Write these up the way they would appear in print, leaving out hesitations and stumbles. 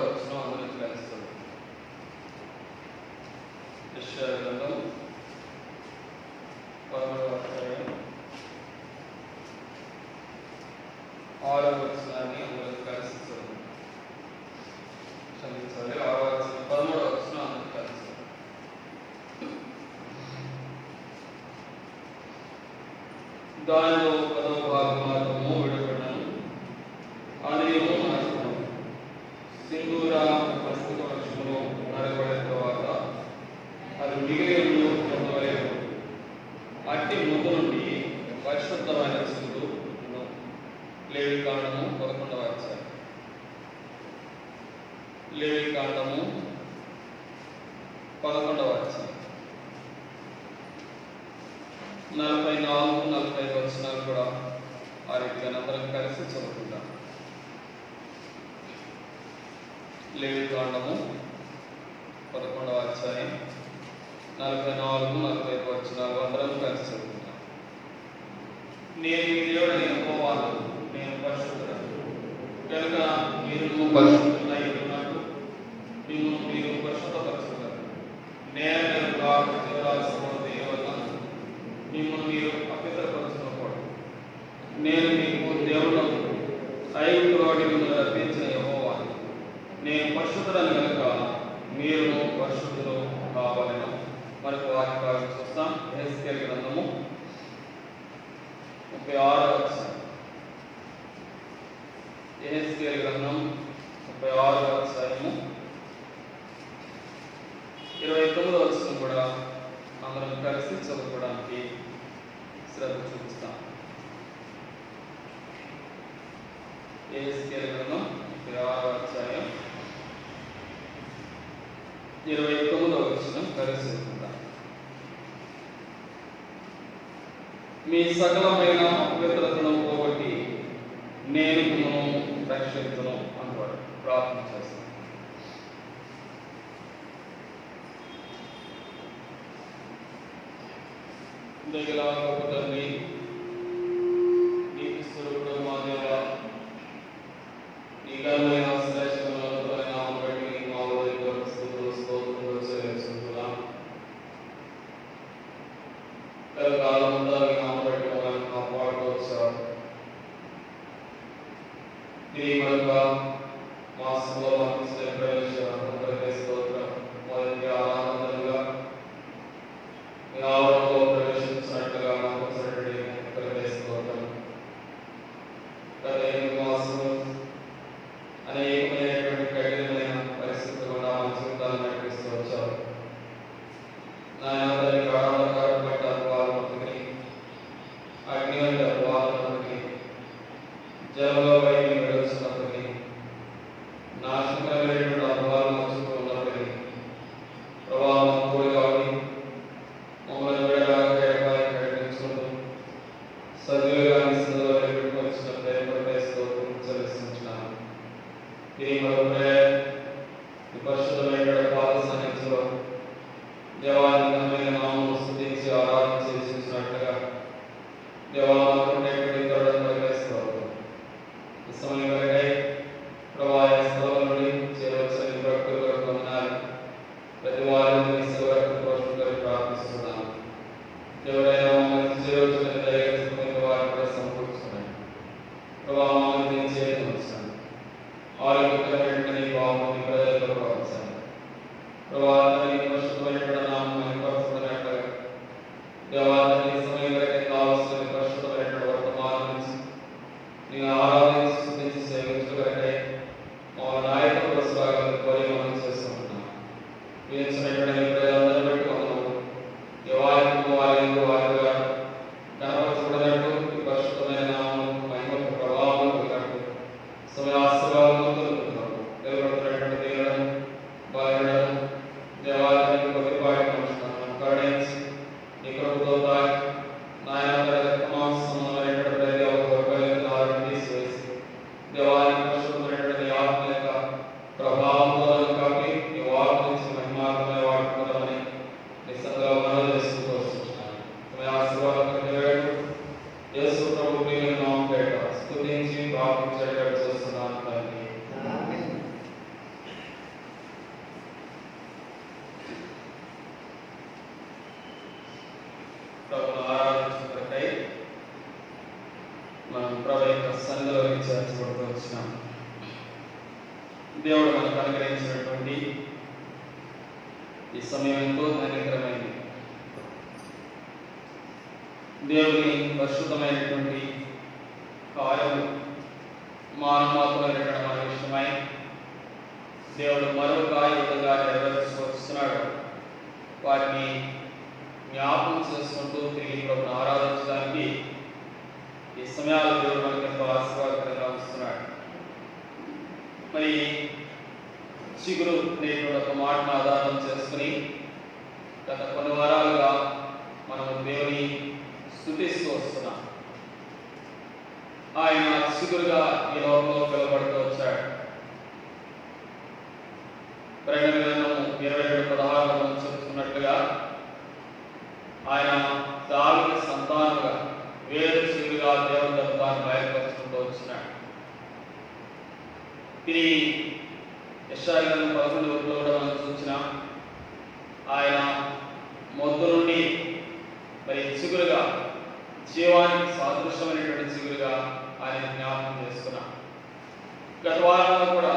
వచనం అందరూ కలిసి యెషయా గ్రంథం 13వ అధ్యాయం 6వ వచనాన్ని అందరూ కలిసి చదువుతాం. క్షమించాలి, 6వ వచనం 13వ వచనం అందరూ కలిసి. దానిలో 10వ భాగం మాత్రము విడబడినను, అదేమో నష్టం. సింధూర ప్రస్తుత వృక్షములో నరకబడిన తర్వాత అది మిగిలిన పొందవలేదు. అట్టి ముద్ద నుండి పరిశుద్ధమైన సింధు లేవికాండము 11వ అధ్యాయం. లేవికాండము 11వ అధ్యాయం 44, 45 వచనాలు కూడా ఆ రీతిగా అందరం కలిసి చదువుకుంటాం. లేవికాండము 11వ అధ్యాయం 44, 45 వచనాలు అందరం కలిసి చదువుకుంటాం. నేను మీ దేవుడైన యెహోవాను, నేను పరిశుద్ధుడను కనుక మీరు పరిశుద్ధులై ఉన్నట్టు మిమ్మల్ని మీరు పరిశుద్ధపరచుకున్నారు. నేను జీవరాశి వల్ల మిమ్మల్ని మీరు అపవిత్రపరచుకోకూడదు. నేను మీకు దేవుడను, ఐగుప్తు వాటి మిమ్మల్ని రప్పించిన యెహోవాను. నేను పరిశుద్ధుడని కనుక మీరు పరిశుద్ధులు కావాలను. మనకు వాక్యం చూస్తాం. యెహెజ్కేలు గ్రంథము 36వ అధ్యాయం. యెహెజ్కేలు గ్రంథం 36వ అధ్యాయము 29వ వచనం కూడా అందరం కలిసి చదువుకోవడానికి శ్రద్ధ చూపిస్తాం. యెహెజ్కేలు గ్రంథం 36వ అధ్యాయం 29వ వచనం కలిసి చదువుకుందాం. మీ సకలమైన అపవిత్రతను పోగొట్టి నేను మిమ్మల్ని రక్షించును అంటాడు. ప్రార్థన చేస్తాను. దయగల గొప్ప తండ్రి, నీతి స్వరూపుడు మా దేవా, నీ ఘనమైన శ్రేష్టమైన నామమును బట్టి నీకు మా హృదయపూర్వక స్తుతులు స్తోత్రములు చెల్లించుకుంటున్నాం. కాలమంతా నీ నామమును బట్టి మమ్మల్ని కాపాడుతూ వచ్చారు. తిరిగి మరొక మాసంలో అందించిన ప్రవేశ స్తోత్రం. మొదటి ఆనందంగా మీ ఆవరణలో ప్రవేశించినట్లుగా మాకు స్తోత్రం. గత 8 మాసంలో అనేకమైనటువంటి కఠినమైన పరిస్థితులు కూడా మా జీవితాలను నడిపిస్తూ వచ్చారు. నాయన ప్రాణాలు పట్ట అనుభవాలకి, అగ్ని వంటి అనుభవాలకి, జలంలో బయట నడుస్తున్నప్పటికీ, నాశనకరమైనటువంటి అనుభవాలు నడుస్తూ ఉన్నప్పటికీ ప్రభావం కూడి కాబట్టి మమ్మల్ని విడగా ప్రకటించుకుంటూ సజీవుగాని సజీవుగా పెట్టుకొచ్చిన ప్రేమ స్తోత్రం చెల్లిస్తున్నాను. తిరిగి మరొకరే పరిశుద్ధమైన పాద సన్నిధిలో దేవాన్ని ఘనమైన నామమును స్తుతించి ఆరాధన చేసినట్లుగా దేవాలయటువంటి తోడని స్తోత్రం. ఈ సమయం వరకై ప్రభావ స్థలం నుండి చేరవచ్చిన భక్తుల కొరకు వందనాలు. ప్రతి వారిని సేవకు పోషకులకు ప్రార్థిస్తున్నాను. ఎవరైనా మమ్మల్ని చేరవచ్చిన దయచేసి వారిని కూడా సమకూర్చుకున్నాను. ప్రభావ మమ్మల్ని చేయడం వచ్చాను. ఆరోగ్యకరమైన భావం ప్రజలకు వచ్చాను. ప్రభావ పరిశుద్ధమైన నామమును దేవుడు మనకు అనుగ్రహించినటువంటి ఈ సమయం ఎంతో ధన్యకరమైంది. దేవుని పరిశుద్ధమైనటువంటి కార్యము మానవాత్మలో మన విషయమై దేవుడు మరొక విధంగా నెరవేర్చుకు వస్తున్నాడు. వాటిని జ్ఞాపకం చేసుకుంటూ తిరిగి ప్రభుని ఆరాధించడానికి ఈ సమయాలు దేవుడు మనకు ఎంతో ఆశీర్వాదకరంగా వస్తున్నాడు. మరి చిగురు అనేటువంటి ఒక మాటను ఆధారం చేసుకుని గత కొన్ని వారాలుగా మనము దేవుని స్తుతిస్తూ వస్తున్నాం. ఆయన చిగురుగా ఈ లోకంలో పిలువబడుతూ వచ్చాడు. ప్రకటన గ్రంథం 27:16 మనం చెబుతున్నట్లుగా ఆయన దావీదు సంతానముగా వేరు చిగురుగా దేవుని తత్వాన్ని బయలుపరుచుకుంటూ వచ్చినాడు. ఇది యెషయా గ్రంథం 11:1 కూడా మనం చూసినాం. ఆయన మొద్దు నుండి మరి చిగురుగా జీవానికి సాదృశ్యమైనటువంటి చిగురుగా ఆయన జ్ఞాపకం చేసుకున్నాం. గత వారంలో కూడా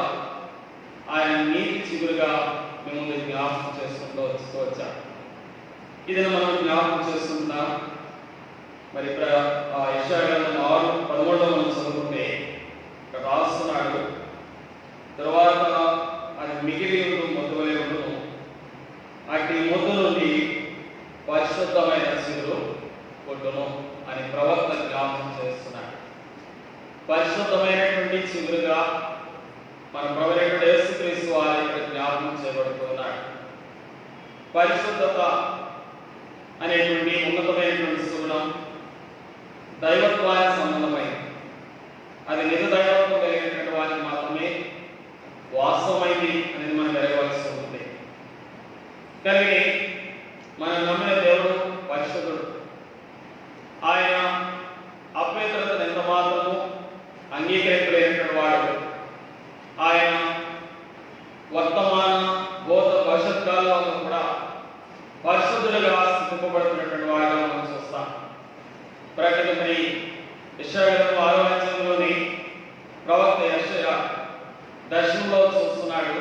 ఆయన నీతి చిగురుగా మేము ముందు జ్ఞాపకం చేసుకుంటూ వచ్చాం. ఇది మనం జ్ఞాపకం చేసుకుంటున్నాం. మరి యెషయా గ్రంథం 6:13 మనం చదువుకుంటే ఇక్కడ రాస్తున్నాడు, తరువాత అది మిగిలి మొద్దువలే ఉండును, అట్టి మొద్దు నుండి పరిశుద్ధమైన చిగురు పుట్టును అని ప్రవక్త జ్ఞాపకం చేస్తున్నాడు. పరిశుద్ధమైనటువంటి చిగురుగా మన ప్రభువైన యేసుక్రీస్తు వారి జ్ఞాపకం చేయబడుతున్నాడు. పరిశుద్ధత అనేటువంటి ఉన్నతమైనటువంటి సుగుణం దైవత్వానికి సంబంధమైంది. అది నిజ దైవత్వం కలిగినటువంటి వారికి మాత్రమే వాస్తవమైంది అనేది మనం ఎరగవలసి ఉంటుంది. కానీ మనం నమ్మిన దేవుడు పరిశుద్ధుడు. ఆయన అపవిత్రతను ఎంత మాత్రము అంగీకరించలేనటువంటి వాడు. ఆయన వర్తమాన భూత భవిష్యత్ కాలంలో కూడా పరిశుద్ధులుగా స్థితింపబడుతున్నటువంటి వాడుగా మనం చూస్తాం. ప్రకటన యెషయా గ్రంథం 6వ అధ్యాయంలోని ప్రవక్త యెషయా దర్శనంలో చూస్తున్నాడు.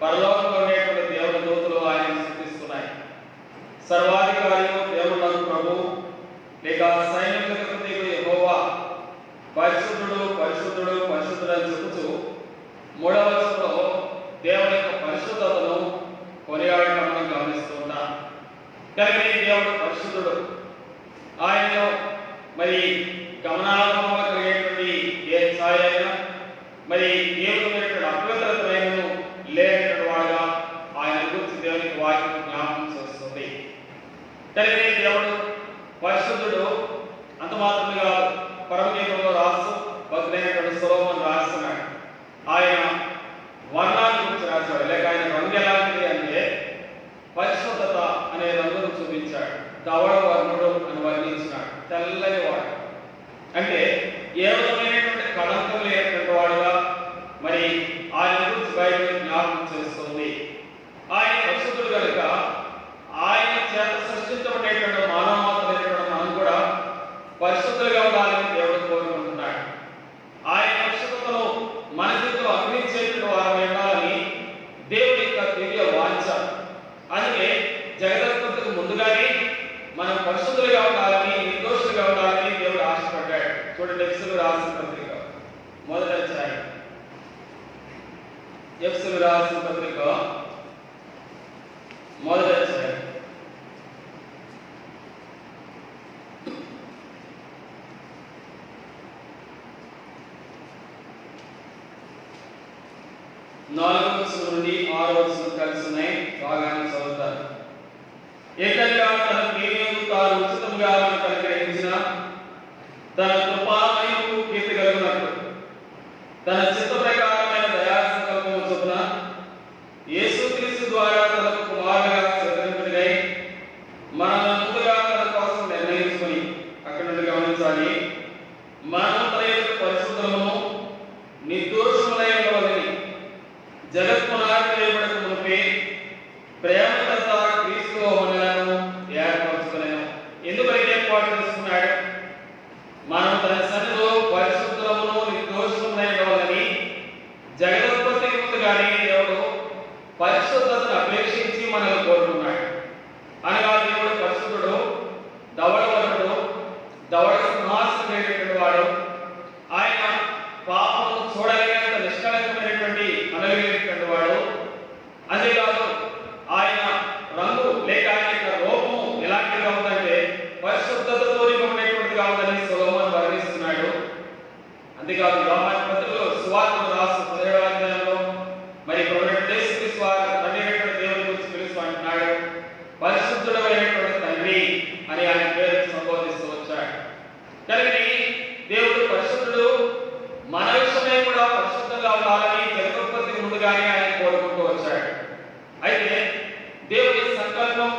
పరలోకంలో ఉండేటువంటి దేవుని దూతలు ఆయన స్తుతిస్తున్నాయి. సర్వాధికారియు దేవుడు ప్రభు లేక సైనికులకు యెహోవా పరిశుద్ధుడు పరిశుద్ధుడు పరిశుద్ధుడు అని చెబుతూ 3వ వచనంలో దేవుని యొక్క పరిశుద్ధతను కొనియాడటం మనం గమనిస్తూ ఉన్నాం. కానీ దేవుడు పరిశుద్ధుడు. ఆయనలో మరి గమనాత్మకంగా కలిగేటువంటి ఏ ఛాయ అయినా మరి ఏ విధమైనటువంటి అపవిత్రతను లేనటువంటి వాడుగా ఆయన గురించి దేవునికి వాక్యం జ్ఞాపకం చేస్తుంది. కానీ దేవుడు పరిశుద్ధుడు. అంత మాత్రమే కాదు, పరమగీతంలో రాస్తూ భక్తుడైనటువంటి సొలొమోను రాస్తున్నాడు. ఆయన వర్ణాన్ని గురించి రాశాడు. లేక ఆయన రంగు ఎలాంటిది అంటే పరిశుద్ధత అనే రంగును చూపించాడు. ధవళ వర్ణుడు అని వర్ణించినాడు. తెల్లని వాడు అంటే ఏ విధమైనటువంటి కళంకం లేనటువంటి వాడుగా మరి ఆయన గురించి బైబిల్ జ్ఞాపకం చేస్తుంది. ఆయన పరిశుద్ధుడు కనుక ఆయన చేత సృష్టించబడేటువంటి మానవమాత్రైనటువంటి మనం కూడా పరిశుద్ధులుగా ఉండాలని దేవుడు కోరుకుంటున్నాడు. ఆయన పరిశుద్ధతను మన జీవితంలో అందించేటువంటి వారు ఉండాలని దేవుడి యొక్క దివ్య వాంఛ. అందుకే జగదత్తుకు ముందుగానే మనం పరిశుద్ధులుగా ఉండాలని, నిర్దోషులుగా ఉండాలని దేవుడు ఆశపడ్డాడు. చూడండి, ఎఫెసీయులకు రాసిన పత్రిక 1వ అధ్యాయం. ఎఫెసీయులకు రాసిన పత్రిక 1వ అధ్యాయం 4వ వచనం నుండి 6వ వచనం కలిసి ఉన్నాయి. బాగానే చదువుతారు. ఏకైక తన ప్రియకు తాను ఉచితంగా మనకు అనుగ్రహించిన తన కృపామయకు కీర్తి కలుగునట్లు తన చిత్త ప్రకారమైన దయా సంకల్పము చొప్పున యేసుక్రీస్తు ద్వారా తన కుమారునిగా స్వతంత్రుడై మనల్ని ముందుగా తన కోసం నిర్ణయించుకొని, అక్కడ నుండి గమనించాలి, మనం తన యొక్క పరిశుద్ధమును నిర్దోషములై ఉండవలని జగత్పునాది వేయబడక మునిపే ప్రేమకర్త క్రీస్తులో మనలను ఏర్పరచుకునేను. ఎందుకైతే ఏర్పాటు చేసుకున్నాడు? మనం తన సన్నిధిలో పరిశుద్ధమును నిర్దోషములై ఉండవాలని జగదుత్పత్తికి ముందుగా కానీ దేవుడు పరిశుద్ధతను అపేక్షించి మనల్ని కోరుతున్నాడు. అనగా దేవుడు పరిశుద్ధుడు, ధవళవర్ణుడు, ధవళ సింహాసనం కలిగినటువంటి వాడు. ఆయన పాపము చూడలేనంత నిష్కలంకమైనటువంటి అనగలిగినటువంటి వాడు. అంతేకాదు ఆయన రంగు లేక ఆయన యొక్క రూపము ఎలాంటిగా ఉందంటే పరిశుద్ధతతో నింపబడినటువంటిదిగా ఉందని సొలొమోను వర్ణిస్తున్నాడు. అంతేకాదు యోహాను పత్రికలో సువార్తను రాసిన 17వ అధ్యాయంలో మరి ప్రభువైన యేసుక్రీస్తు వారు తండ్రి అయినటువంటి దేవుని గురించి పిలుస్తూ అంటున్నాడు, పరిశుద్ధుడైనటువంటి తండ్రి అని ఆయన పేరు సంబోధిస్తూ వచ్చాడు. కానీ దేవుడు పరిశుద్ధుడు, మన విషయమై కూడా పరిశుద్ధంగా ఉండాలని జగదుత్పత్తికి ముందుగానే ఆయన కోరుకుంటూ వచ్చాడు. అయితే దేవుని సంకల్పం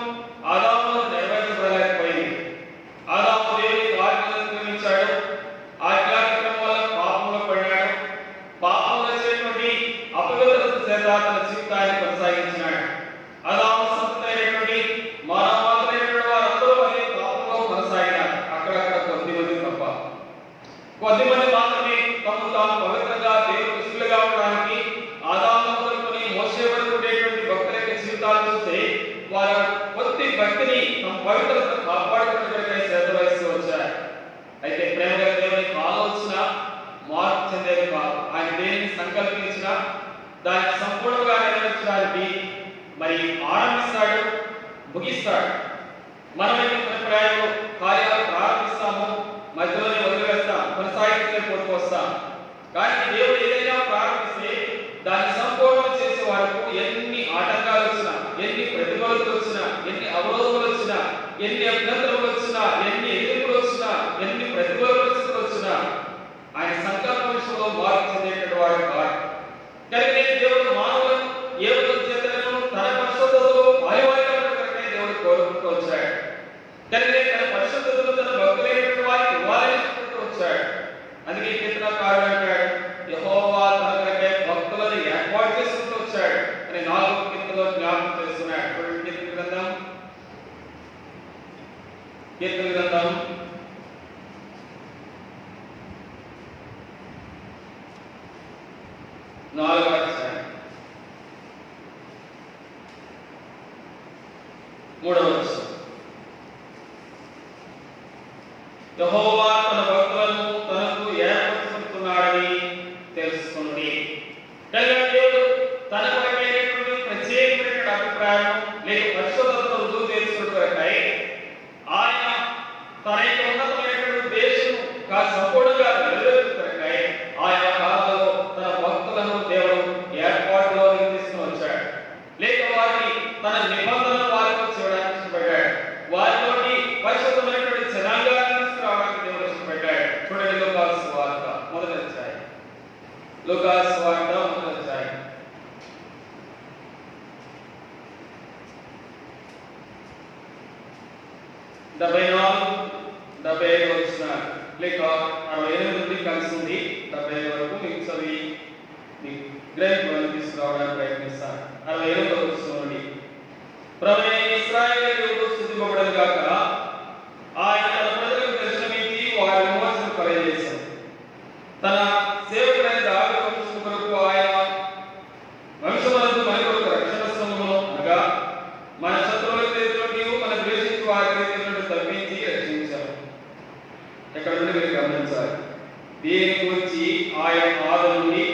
ఆదాములో నెరవేర్చబడలేకపోయింది. ఆదాము దేవుని ఆజ్ఞలను అతిక్రమించాడు. ఆజ్ఞాతిక్రమం వల్ల పాపంలో పడినాడు. పాపంలో చేసినటువంటి అపవిత్రత చేత తన జీవితాన్ని కొనసాగించినాడు. ఆదాము సంతతిైనటువంటి మానవాళైనటువంటి వారందరూ అదే పాపంలో కొనసాగినారు. అక్కడక్కడ కొద్దిమంది తప్ప. కొద్దిమంది మాత్రమే తమను తాము పవిత్రంగా దేవుని ఇష్టలుగా ఉండడానికి ఆదాము మొదలుకొని మోసే వరకు ఉండేటువంటి భక్తుల యొక్క జీవితాలు చూస్తే వారు కొద్ది భక్తిని తమ పవిత్రతను కాపాడుకునే శ్రద్ధ వహిస్తూ వచ్చారు. అయితే ప్రేమగా దేవుని ఆలోచన మార్పు చెందేది కాదు. ఆయన దేనిని సంకల్పించినా దాన్ని సంపూర్ణంగా నెరవేర్చడానికి మరి ఆరంభిస్తాడు, ముగిస్తాడు. మనమైతే మన ప్రయాణంలో కార్యాలు ప్రారంభిస్తాము, మధ్యలోనే వదిలివేస్తాం, కొనసాగిస్తూనే పోటుకొస్తాం. కానీ దేవుడు ఏదైనా ప్రారంభిస్తే దాన్ని సంపూర్ణం చేసే వరకు ఎన్ని ఆటంకాలు వచ్చినా, ఎన్ని ప్రతికూలతలు వచ్చినా, ఎన్ని అవరోధములు వచ్చినా, ఎన్ని అభ్యంతరములు వచ్చినా, ఎన్ని ఎదుర్పులు వచ్చినా, ఎన్ని ప్రతికూల పరిస్థితులు వచ్చినా ఆయన సంకల్ప విషయంలో మార్పు చెందేటువంటి వాడు కాదు. కానీ దేవుడు మానవులను ఏ విధంగా చేతను తన పరిశుద్ధతలో పాలువారిగా దేవుడు కోరుకుంటూ వచ్చాడు. కానీ తన పరిశుద్ధతను తన భక్తులైనటువంటి వారికి ఇవ్వాలని చెప్పుకుంటూ వచ్చాడు. అందుకే కీర్తనకారుడు అంటాడు, యెహోవా తన కొరకే భక్తులను ఏర్పాటు చేసుకుంటూ వచ్చాడు అని 4వ కీర్తనలో జ్ఞాపకం చేస్తున్నాడు. కీర్తన గ్రంథం 4వ అధ్యాయం 3వ వచనం. యెహోవా తన భక్తులను తనకు ఏర్పరచుకుంటున్నాడని తెలుసుకుని. దేవుడు తన కొరకైనటువంటి ప్రత్యేకమైన అభిప్రాయం లేక పరిశుద్ధతను రుజువు చేసుకున్న కొరకై ఆయన తన యొక్క ఉన్నతమైనటువంటి ఉద్దేశం సంపూర్ణంగా నెరవేర్చు కొరకై ఆయన కాలంలో తన భక్తులను దేవుడు ఏర్పాటులో తీసుకుని వచ్చాడు. లేక వారిని తన నిబంధన వారితో చేయడానికి ఇష్టపడ్డాడు. వారితోటి పరిశుద్ధమైనటువంటి జనాంగాన్ని తీసుకురావడానికి దేవుడు ఇష్టపడ్డాడు. చూడండి లూకాసు సువార్త 1వ అధ్యాయం. లూకాసు సువార్త 1వ అధ్యాయం 74-75 వచనాలు లేక 68 నుండి కలిసి ఉంది 75 వరకు మీకు చదివి మీ గ్రంథంలో తీసుకురావడానికి ప్రయత్నిస్తాను. 68వ వచనం నుండి, ప్రభువైన ఇశ్రాయేలు దేవుడు స్తుతింపబడును గాక, ఆయన తన ప్రజలకు దర్శనమిచ్చి వారి విమోచన కలుగజేశాడు. తన సేవకుడైన దావీదు వంశం కొరకు ఆయన వంశమునందు మన కొరకు రక్షణ స్తోమమును అనగా మన శత్రువుల చేతిలో మన ద్వేషించి వారి చేతిలో తప్పించి రక్షించాడు. ఎక్కడ నుండి మీరు గమనించాలి. దీని గురించి ఆయన ఆది నుండి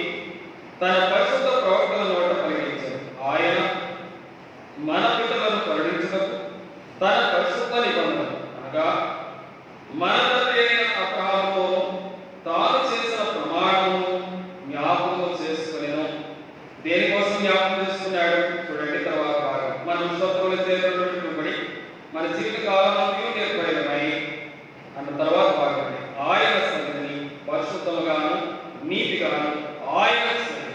తన పరిశుద్ధ ప్రవక్తల నోట పలికించాడు. ఆయన మన పితరులను కరుణించుటకు తన పరిశుద్ధ నిబంధన అనగా మన తండ్రి అయిన అబ్రహాముతో తాను చేసిన ప్రమాణమును జ్ఞాపకం చేసుకునేను. దేనికోసం జ్ఞాపకం చేసుకున్నాడు చూడండి. తర్వాత భాగం, మన శత్రువుల చేతుల్లో విడిపడి మన జీవిత కాలం అంతా ఏర్పడినమై అన్న తర్వాత భాగం, ఆయన సన్నిధిని పరిశుద్ధముగాను నీతిగాను ఆయన సన్నిధి.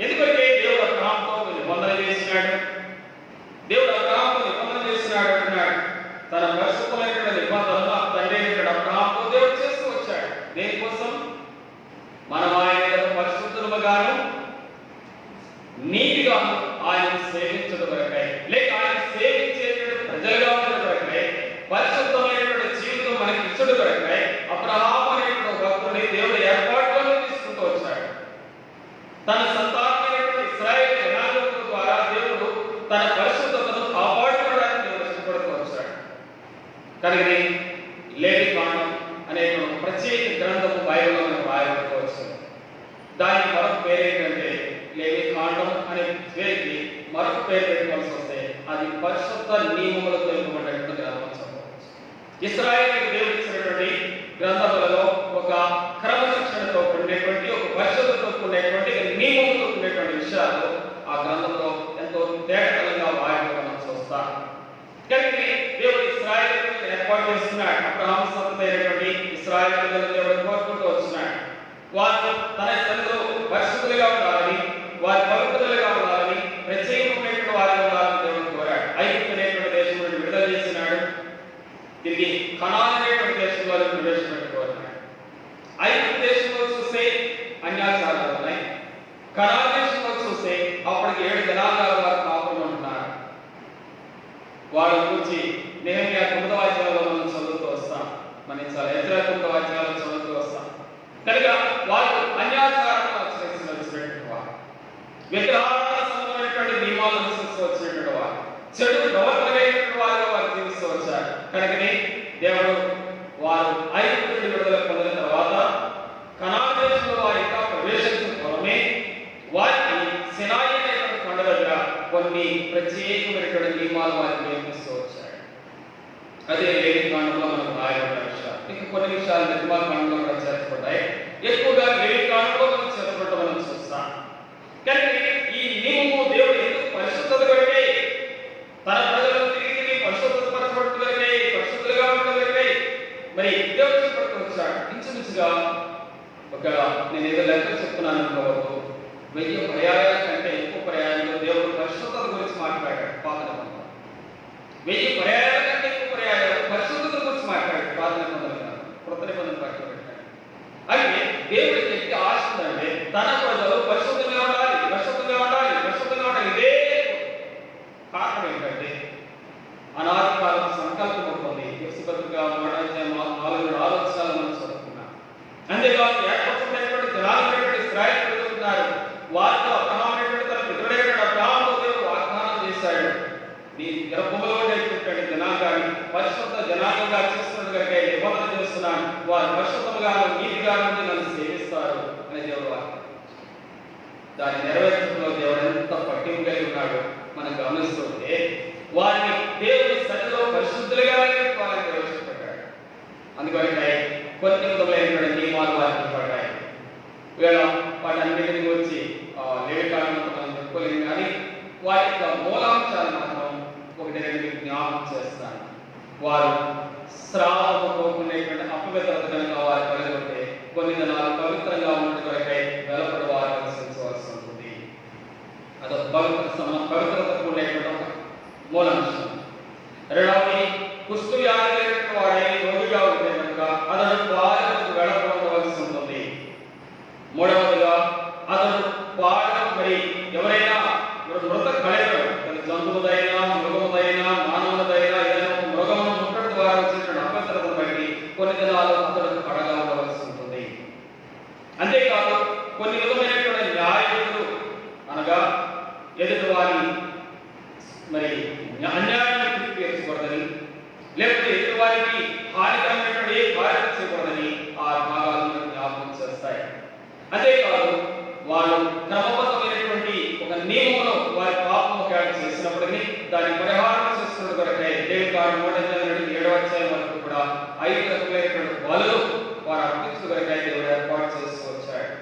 ఎందుకంటే దేవుడు అబ్రహాముతో నిబంధన చేసినాడు. దేవుడు అబ్రహాముతో నిబంధన చేసినాడు అంటున్నాడు. తన పరిశుద్ధమైన నిబంధనను తండ్రి అయిన అబ్రహాముతో దేవుడు చేస్తూ వచ్చాడు. దేనికోసం? మనం ఆయన పరిశుద్ధముగాను నీతిగాను ఆయన సేవించడం కొరకై, లేక ఆయన సేవించేటువంటి ప్రజలుగా ఉండడం కొరకై, పరిశుద్ధమైనటువంటి జీవితం మనకి ఇచ్చడం కొరకై అబ్రహాము అనేటువంటి భక్తుడిని దేవుడు ఏర్పాటులో తీసుకుంటూ వచ్చాడు. తన సంతానమైనటువంటి ఇశ్రాయేలు తన పరిశుద్ధతను కాపాడుకోవడానికి దేవుడు ఇష్టపడుతూ వచ్చాడు. కనుకనే లేవికాండం అనే ఒక ప్రత్యేక గ్రంథము బైబిల్లో మనకు రాయబడుతూ వచ్చింది. దానికి మరొక పేరు ఏంటంటే లేవికాండం అనే పేరుకి మరొక పేరు పెట్టుకోవాల్సి వస్తే అది పరిశుద్ధ నియమములతో ఇవ్వబడినటువంటి గ్రంథం చెప్పవచ్చు. ఇశ్రాయేలుకు దేవుడు ఇచ్చినటువంటి గ్రంథములలో ఒక క్రమశిక్షణతో కూడినటువంటి ఒక పరిశుద్ధతో కూడినటువంటి నియమములతో కూడినటువంటి విషయాలు ఆ గ్రంథంలో ఎంతో తేటగా వాడడం మనం చూస్తాం. కానీ దేవుడు ఇశ్రాయేలును ఏర్పాటు చేస్తున్నాడు. అబ్రహాము సంతతిైనటువంటి ఇశ్రాయేలులను దేవుడు కోరుకుంటూ వచ్చినాడు. వారు తన సన్నిధిలో పరిశుద్ధులుగా ఉండాలని, వారి పవిత్రులుగా ఉండాలని, ప్రత్యేకమైనటువంటి వారిగా ఉండాలని దేవుడు కోరాడు. ఐగుప్తు అనేటువంటి దేశం నుండి విడుదల చేసినాడు. తిరిగి కనాను అనేటువంటి దేశంలో ప్రవేశపెట్టుకోన్నాడు. ఐగుప్తు దేశంలో చూస్తే అన్యాచారాలు ఉన్నాయి. కనాను దేశంలో చూస్తే అప్పటికి 7 జనాంగాల వారు కాపులు ఉంటున్నారు. వారి గురించి నెహెమ్యా 9వ అధ్యాయంలో మనం చదువుతూ వస్తాం. ఎజ్రా 9వ అధ్యాయంలో చదువుతూ వస్తాం. కనుక వాళ్ళు అన్యాచారాలను ఆచరిస్తూ వచ్చినటువంటి వారు, విగ్రహాల సంబంధమైనటువంటి నియమాలను అనుసరిస్తూ వచ్చినటువంటి వారు, చెడు ప్రవర్తనైనటువంటి వారిగా వారు జీవిస్తూ వచ్చారు. కనుకనే దేవుడు వారు ఐగుప్తు నుండి విడుదల పొందిన తర్వాత కనాను దేశంలో వారు ఇంకా ప్రవేశించిన పొలమే వారికి సినాయి అనేటువంటి కొండ దగ్గర కొన్ని ప్రత్యేకమైనటువంటి నియమాలు వారికి నేర్పిస్తూ వచ్చాడు. అదే లేవికాండంలో మనం రాయబడ్డ విషయాలు. ఇంకా కొన్ని విషయాలు నిర్మాకాండంలో కూడా చేర్చబడ్డాయి. ఎక్కువగా లేవికాండంలో మనం చేర్చబడ్డ మనం చూస్తాం. కానీ ఈ నియమము దేవుడు ఎందుకు పరిశుద్ధత కొరకే, తన ప్రజలను తిరిగి పరిశుద్ధత పరచబడుతూ కొరకే, పరిశుద్ధులుగా ఉండడం కొరకే మరి దేవుడు చెప్పబడుతూ వచ్చాడు. ఇంచుమించుగా నేను ఏదో లెక్క చెప్తున్నాను అనుకోవద్దు, 1000 పర్యాయాల కంటే ఎక్కువ పర్యాయాలు దేవుడు పరిశుద్ధత గురించి మాట్లాడాడు. పాత నిబంధనలో 1000 పర్యాయాల కంటే ఎక్కువ పర్యాయాలు పరిశుద్ధత గురించి మాట్లాడాడు. పాత నిబంధనలో కృత నిబంధన పక్కన పెట్టాడు. అయితే దేవుడికి ఎంత ఆశ ఉందంటే తన ప్రజలు పరిశుద్ధంగా ఉండాలి, పరిశుద్ధంగా ఉండాలి, పరిశుద్ధంగా ఉండాలి. ఇదే కారణం ఏంటంటే అనాది కాలం సంకల్పం ఉంటుంది. పత్రిక 3వ అధ్యాయం 4 ఆలోచనలు మనం చదువుకున్నాం. అంతేకాదు ఏర్పరచబడినటువంటి జనాలైనటువంటి ఇశ్రాయేలు ప్రజలున్నారు. వారితో అబ్రహాము అనేటువంటి తన పితరుడైనటువంటి అబ్రహాముతో దేవుడు వాగ్దానం చేశాడు, నీ గర్భములో ఉండేటువంటి జనాంగాన్ని పరిశుద్ధ జనాంగంగా చేస్తున్నట్టు కనుక నిబంధన చేస్తున్నాను, వారు పరిశుద్ధంగా నీతిగా నుండి నన్ను సేవిస్తారు అని దేవుడు వాగ్దానం. దాన్ని నెరవేర్చడంలో దేవుడు ఎంత పట్టింపు కలిగి ఉన్నాడు మనం గమనిస్తుంటే వారిని దేవుని సన్నిధిలో పరిశుద్ధులుగా వాళ్ళని ప్రవేశపెట్టాడు. అందుకని కొన్ని విధములైనటువంటి నియమాలు వారికి పడ్డాయి. వీళ్ళ వాటన్నిటిని గురించి లేవికాండంలో మనం చెప్పుకోలేము. కానీ వారి యొక్క మూలాంశాలు మాత్రం 1-2 జ్ఞాపకం చేస్తాను. వారు స్రావంతో ఉండేటువంటి అపవిత్రత కనుక వారు కలిగి ఉంటే కొన్ని దినాలు పవిత్రంగా ఉన్నట్టు కొరకై వెలపడి వారు నివసించవలసి ఉంటుంది. అదొక పవిత్రతకు ఉండేటువంటి ఒక మూలాంశం. రెండవది కుష్టు వ్యాధి లేనటువంటి వాడై రోగిగా ఉంటే కనుక అతడు పాలకు వెళ్ళవలసి ఉంటుంది. మూడవదిగా అతడు పాలకు మరి ఎవరైనా మృత కళలు జంతువుదైనా మృగముదైనా మానవులదైనా ఏదైనా మృగమును ముట్టడం ద్వారా వచ్చినటువంటి అపవిత్రతను బట్టి కొన్ని దినాలు అతడు కడగా ఉండవలసి ఉంటుంది. అంతేకాదు కొన్ని విధమైనటువంటి న్యాయములు అనగా ఎదుటి వారి మరి అన్యాయాన్ని తీర్చకూడదని, లేకపోతే ఎదుటి వారికి హానికరమైనటువంటి ఏ కార్యం చేయకూడదని ఆ భాగాలను జ్ఞాపకం చేస్తాయి. అంతేకాదు వాళ్ళు క్రమబద్ధమైనటువంటి ఒక నియమంలో వారి పాపం చేసినప్పటికీ దాన్ని పరిహారం చేసుకున్న కొరకై లేవికాండం 3వ అధ్యాయం వరకు కూడా 5 రకమైనటువంటి బలులు వారు అర్పించిన కొరకై దేవుడు ఏర్పాటు చేస్తూ వచ్చాడు.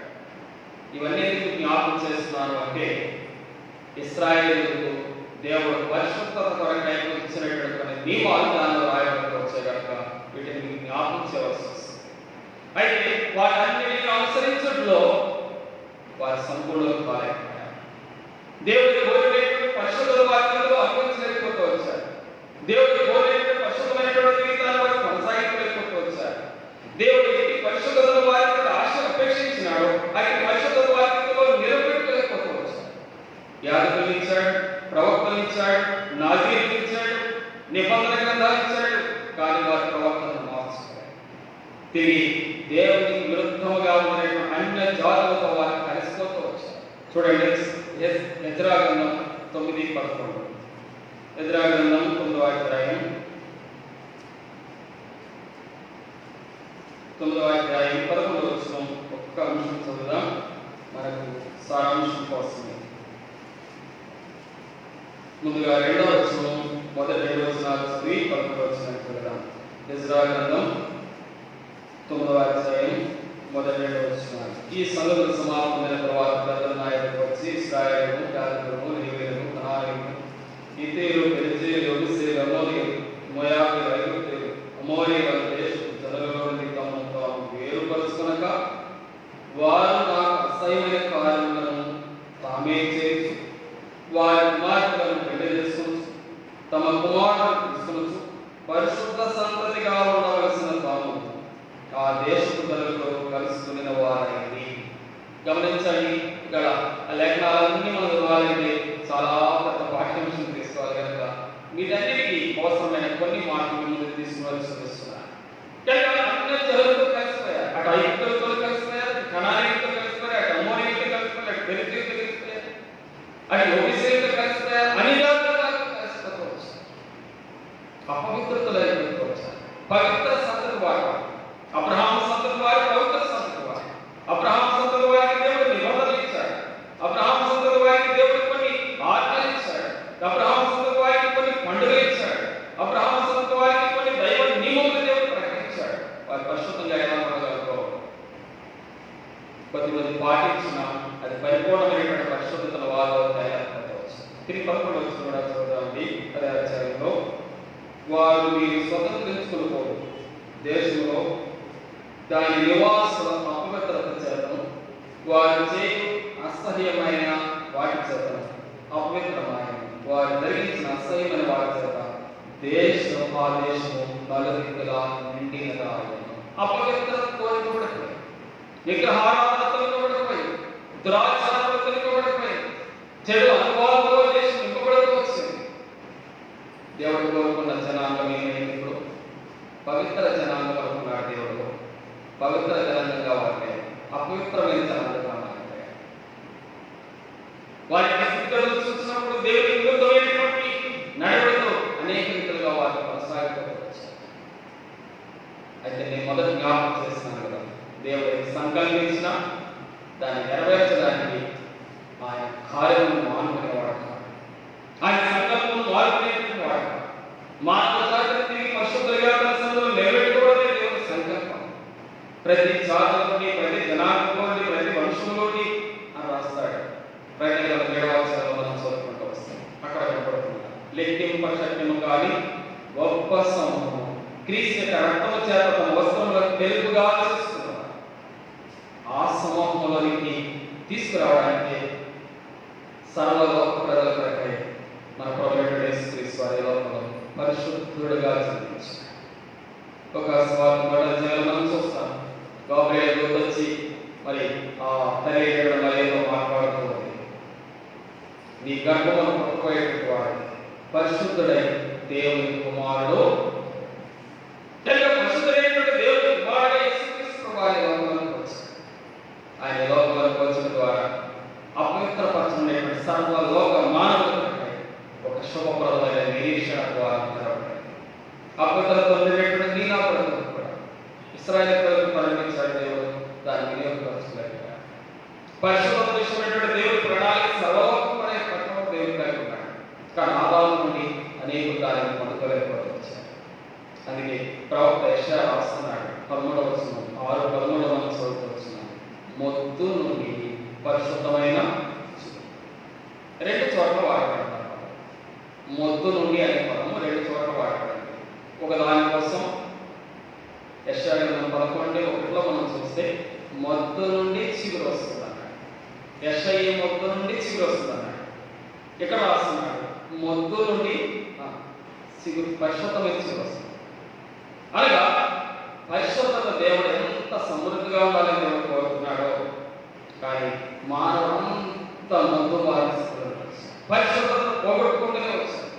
ఇవన్నీ జ్ఞాపకం చేస్తున్నారు అంటే ఇశ్రాయేలుకు దేవుడు పరిశుద్ధత కొరకై ఇచ్చినటువంటి నియమాలు దానిలో రాయబడుతూ వచ్చాయి కనుక వీటిని జ్ఞాపకం చేయవలసి వస్తుంది. అయితే వాటన్నిటిని అనుసరించడంలో వారి సంపూర్ణులు కాలేకపోయారు. దేవుడి కోరినటువంటి పరిశుద్ధత వాక్యంలో అనుభవించలేకపోతూ వచ్చారు. దేవుడి కోరినటువంటి పరిశుద్ధమైనటువంటి జీవితాన్ని వారు కొనసాగించలేకపోతూ వచ్చారు. దేవుడు ఎట్టి పరిశుద్ధతను వారికి ఆశ అపేక్షించినాడు, అయితే పరిశుద్ధత వాక్యంలో నిలబెట్టలేకపోతూ వచ్చారు. యాజకులను ఇచ్చాడు, ప్రవక్తలు ఇచ్చాడు, నాజీరులు ఇచ్చాడు, నిబంధన గ్రంథాలు ఇచ్చాడు. కానీ వారి ప్రవర్తనను మార్చుకోలేదు. తిరిగి దేవునికి విరుద్ధముగా ఉన్నటువంటి అన్య జాతులతో వారు కలిసిపోతూ వచ్చారు. చూడండి ఎజ్రా గ్రంథం 9:11 ఎజ్రా గ్రంథం 9వ అధ్యాయం 11వ వచనం ఒక్క అంశం చదువుదాం, మనకు సారాంశం కోసమే. ముందుగా 2వ వచనం మొదటి 2 వచనాలు చదివి 11వ వచనానికి వెళ్దాం. ఎజ్రా గ్రంథం 9వ అధ్యాయం మొదటి 2 వచనాలు. ఈ సంగతులు సమాప్తమైన తర్వాత ప్రజలు నా ఎదురుకు వచ్చి ఇశ్రాయేలును, యాజకులను, లేవీయులను, కనానీయులను, హిత్తీయులు, పెరిజ్జీయులు, యెబూసీయులు, అమ్మోనీయులు, మోయాబీయులు, ఐగుప్తీయులు, అమోరీయుల దేశపు జనులలో నుండి తమను తాము వేరుపరుచుకొనక వారు నాకు అసహ్యమైన కార్యములను తామే చేసి వారి కుమార్తెలను పెళ్లి చేసుకొనచ్చు, తమ కుమారులను తీసుకొనచ్చు, పరిశుద్ధ సంతతిగా ఉండవలసిన తాము ఆ దేశపు జనులతో కలుసుకున్న వారైంది. గమనించండి, ఇక్కడ లేఖనాలన్నీ మనం చదవాలంటే చాలా పెద్ద పాఠ్యాంశం తీసుకోవాలి కనుక వీటన్నిటికీ అవసరమైన కొన్ని మాటలు ముందు తీసుకుని చూపిస్తున్నారు. అన్ని జనులతో కలిసిపోయారు, అటు ఐగుప్తులతో కలిసిపోయారు, కనానీయులతో కలిసిపోయారు, అటు అమోరీయులతో కలిసిపోయారు, అటు పెరిజ్జీయులతో కలిసిపోయారు, అటు యెబూసీయులతో కలిసిపోయారు, అన్ని జాతులతో కలిసిపోతూ వచ్చారు. అపవిత్రతలైపోతూ వచ్చారు. పవిత్ర సంతతి వారు, అబ్రహాము సంతతి వారు పవిత్ర సంతతి వారు. అబ్రహాము సంతతి వారికి దేవుడు నిబంధనలు ఇచ్చాడు. అబ్రహాము సంతతి వారికి దేవుడు కొన్ని ఆజ్ఞలు ఇచ్చాడు. అబ్రహాము సంతతి వారికి కొన్ని పండుగలు ఇచ్చాడు. అబ్రహాము సంతతి వారికి కొన్ని దైవ నియమములు దేవుడు ప్రకటించాడు. వారు పరిశుద్ధంగా ఎలా ఉండగలరో కొద్దిమంది పాటించిన అది పరిపూర్ణమైనటువంటి పరిశుద్ధతను వారు తయారవచ్చు. తిరిగి 11వ వచనం కూడా చూడండి. అదే అధ్యాయంలో వారు మీరు స్వతంత్రించుకుని దేశంలో దాని నివాసుల అపవిత్రత చేతను వారు చేయు అసహ్యమైన వాటి చేతను అపవిత్రమైన వారు ధరించిన అసహ్యమైన వాటి చేత ఆ దేశము నలుదిక్కులా నిండినగా అపవిత్రత కోరికబడిపోయి, విగ్రహారాధనతో నింపబడిపోయి, దురాచారాలతో నింపబడిపోయి, చెడు అనుభవాలతో దేశం నింపబడుతూ వచ్చింది. దేవుడు కోరుకున్న జనాంగం ఏమైంది? ఇప్పుడు పవిత్ర జనాంగం అనుకున్నాడు దేవుడు. పవిత్ర జనాంగంగా వారిని అపవిత్రమైన జనాంగంగా మారిపోయారు. వారికి స్థితిగతులు చూసినప్పుడు దేవుడి విరుద్ధమైనటువంటి నడవడితో అనేక రీతులుగా వారు కొనసాగిపోతూ వచ్చారు. అయితే నేను మొదటి జ్ఞాపకం చేస్తున్నాను కదా, దేవుడికి సంకల్పించిన దాన్ని నెరవేర్చడానికి ఆయన కార్యములను మానుకునేవాడు కాదు. ఆయన సంకల్పం మానుకునేటువంటి వాడు కాదు. మానవ జాతిని తిరిగి పరిశుద్ధంగా నిలబెట్టుకోవడమే దేవుడి సంకల్పం. ప్రతి జాతులలోని, ప్రతి జనాంగంలోని, ప్రతి వంశంలోని అని రాస్తాడు. ప్రకటన 7వ అధ్యాయంలో మనం చదువుకుంటూ వస్తాం. అక్కడ కనపడుతున్నారు లెక్కింపశక్యము కానీ గొప్ప సమూహము క్రీస్తు యొక్క రక్తము చేత తమ వస్త్రములను తెలుగుగా చేసుకున్నారు. ఆ సమూహంలోనికి తీసుకురావడానికి సర్వలోక ప్రజల కొరకై మన ప్రభువైన యేసుక్రీస్తు వారి లోకంలో పరిశుద్ధుడుగా జన్మించాడు. ఒక స్వార్థ అధ్యాయంలో మనం చూస్తాం. గాబ్రియల్ దూత వచ్చి మరి ఆ తల్లి ఏదో మాట్లాడుతూ ఉంది. నీ గర్భమును పట్టుకోయేటువంటి వాడు పరిశుద్ధుడై దేవుని కుమారుడు, పరిశుద్ధుడైనటువంటి దేవుని కుమారుడు యేసుక్రీస్తు వారి లోకంలోకి వచ్చాడు. ఆయన లోకంలోకి వచ్చిన ద్వారా అపవిత్రపరచబడినటువంటి సర్వలోక మానవులపై ఒక శుభప్రదమైన నిరీక్షణ ద్వారా నిలబడ్డాడు. అపవిత్రత పొందినటువంటి నీనా ప్రజలకు కూడా ఇశ్రాయేలు ప్రజలకు పరిగణించాడు దేవుడు. దాన్ని వినియోగపరచలేకపోయాడు. పరిశుభ్రత విషయమైనటువంటి దేవుడి ప్రణాళిక సర్వలోకమైన పట్టణం దేవుడు కలిగి ఉన్నాడు. కానీ ఆదాము నుండి అనేక కార్యాలను పొందుకోలేకపోతూ వచ్చాడు. అందుకే ప్రవక్త యెషయా రాస్తున్నాడు 13వ వచనం 6:13 మనం చదువుతూ వచ్చినాం. మొద్దు నుండి పరిశుద్ధమైన 2 చోట్ల వాడబడతారు. మొద్దు నుండి అనే పదము 2 చోట్ల వాడబడింది. ఒక దాని కోసం యెషయా గ్రంథం 11:1లో మనం చూస్తే మొద్దు నుండి చిగురు వస్తుంది అన్నాడు. యెషయా మొద్దు నుండి చిగురు వస్తుంది అన్నాడు. ఇక్కడ రాస్తున్నాడు మొద్దు నుండి చిగురు, పరిశుద్ధమైన చిగురు వస్తుంది. అనగా పరిశుద్ధత దేవుడు ఎంత సమృద్ధిగా ఉండాలని దేవుడు కోరుతున్నాడో, కానీ మానవుడు అంత మొద్దు మారిస్తున్నాడు. పరిశుద్ధతను పోగొట్టుకుంటూనే వచ్చాడు.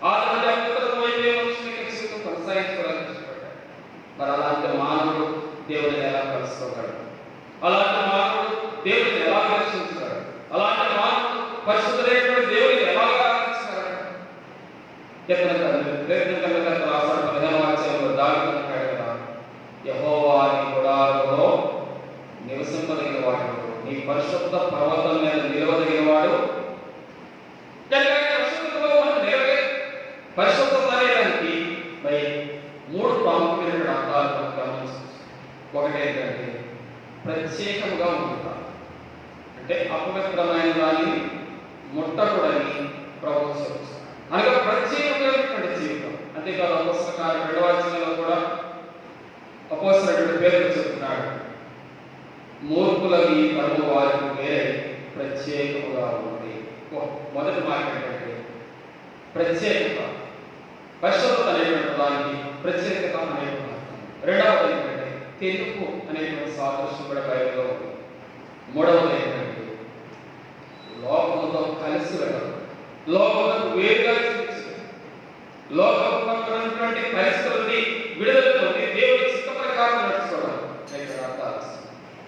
ఆల్రెడీ అపవిత్రత వైపు మనుషునికి కొనసాగించుకోవాలని ఇష్టపడ్డాడు. మరి అలాంటి మానవుడు దేవుడిని ఎలా కలుసుకోగలడు? అలాంటి మానవుడు దేవుడిని ఎలా దర్శించగలడు? అలాంటి మానవుడు పరిశుద్ధుడైనటువంటి దేవుడిని ఎలా ఆరాధించగలడు? కీర్తనకర్త రాశాడు 15వ అధ్యాయంలో దావీదు అంటాడు కదా, యెహోవా నీ గుడారములో నివసింపదగిన వాడు, నీ పరిశుద్ధ పర్వతం మీద నిలవదగిన వాడు. పరిశుద్ధత అనేదానికి మరి 3 ప్రాముఖ్యమైన అర్థాలు మనం గమనించవచ్చు. ఒకటి ఏంటంటే ప్రత్యేకంగా ఉంటుందా, అంటే అపవిత్రమైన దాన్ని ముట్టకూడని ప్రభువు చెప్తారు. అనగా ప్రత్యేకమైనటువంటి జీవితం. అంతేకాదు అపోస్తల కార్యం 2వ అధ్యాయంలో కూడా అపోస్తలుడు పేరు చెప్తున్నాడు, మూర్ఖులవి కరువు వారికి వేరే ప్రత్యేకముగా ఉంది. మొదటి మాట ఏంటంటే ప్రత్యేకత, పరిశుద్ధత అనేటువంటి దానికి ప్రత్యేకత అనేటువంటి అర్థం. రెండవది ఏంటంటే తెలుపు అనేటువంటి సాదృశ్యం కూడా బైబిల్లో ఉంది. మూడవది ఏంటంటే లోకముతో కలిసి వెళ్ళడం, లోకములకు వేరుగా చూపించడం, లోకమైనటువంటి పరిస్థితులని విడుదల పొంది దేవుడి చిత్త ప్రకారం నడుచుకోవడం.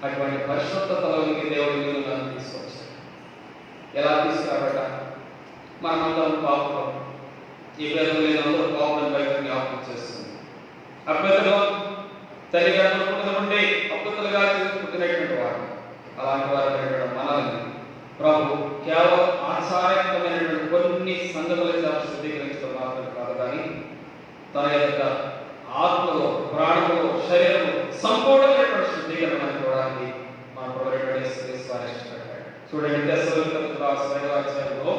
అటువంటి పరిశుద్ధతలోనికి దేవుడి నన్ను తీసుకొచ్చాడు. ఎలా తీసుకురాబట్ట? మనమందరం పాపం, ఈ పేరు లేని అందరూ పాపం బయట జ్ఞాపకం చేస్తుంది. అభ్యర్థులు తల్లిదండ్రులు పుట్టిన నుండి అభ్యర్థులుగా పుట్టినటువంటి వారు, అలాంటి వారు మనల్ని ప్రభు కేవలం ఆచారయుక్తమైనటువంటి కొన్ని సంగతుల చేత శుద్ధీకరించడం మాత్రం కాదు, కానీ తన యొక్క ఆత్మలో, ప్రాణంలో, శరీరంలో సంపూర్ణమైనటువంటి శుద్ధీకరణ అనుకోవడానికి మన ప్రభుత్వ ఇష్టపడ్డాడు. చూడండి, తెస్సలోనికీయులకు రాసిన 5వ అధ్యాయంలో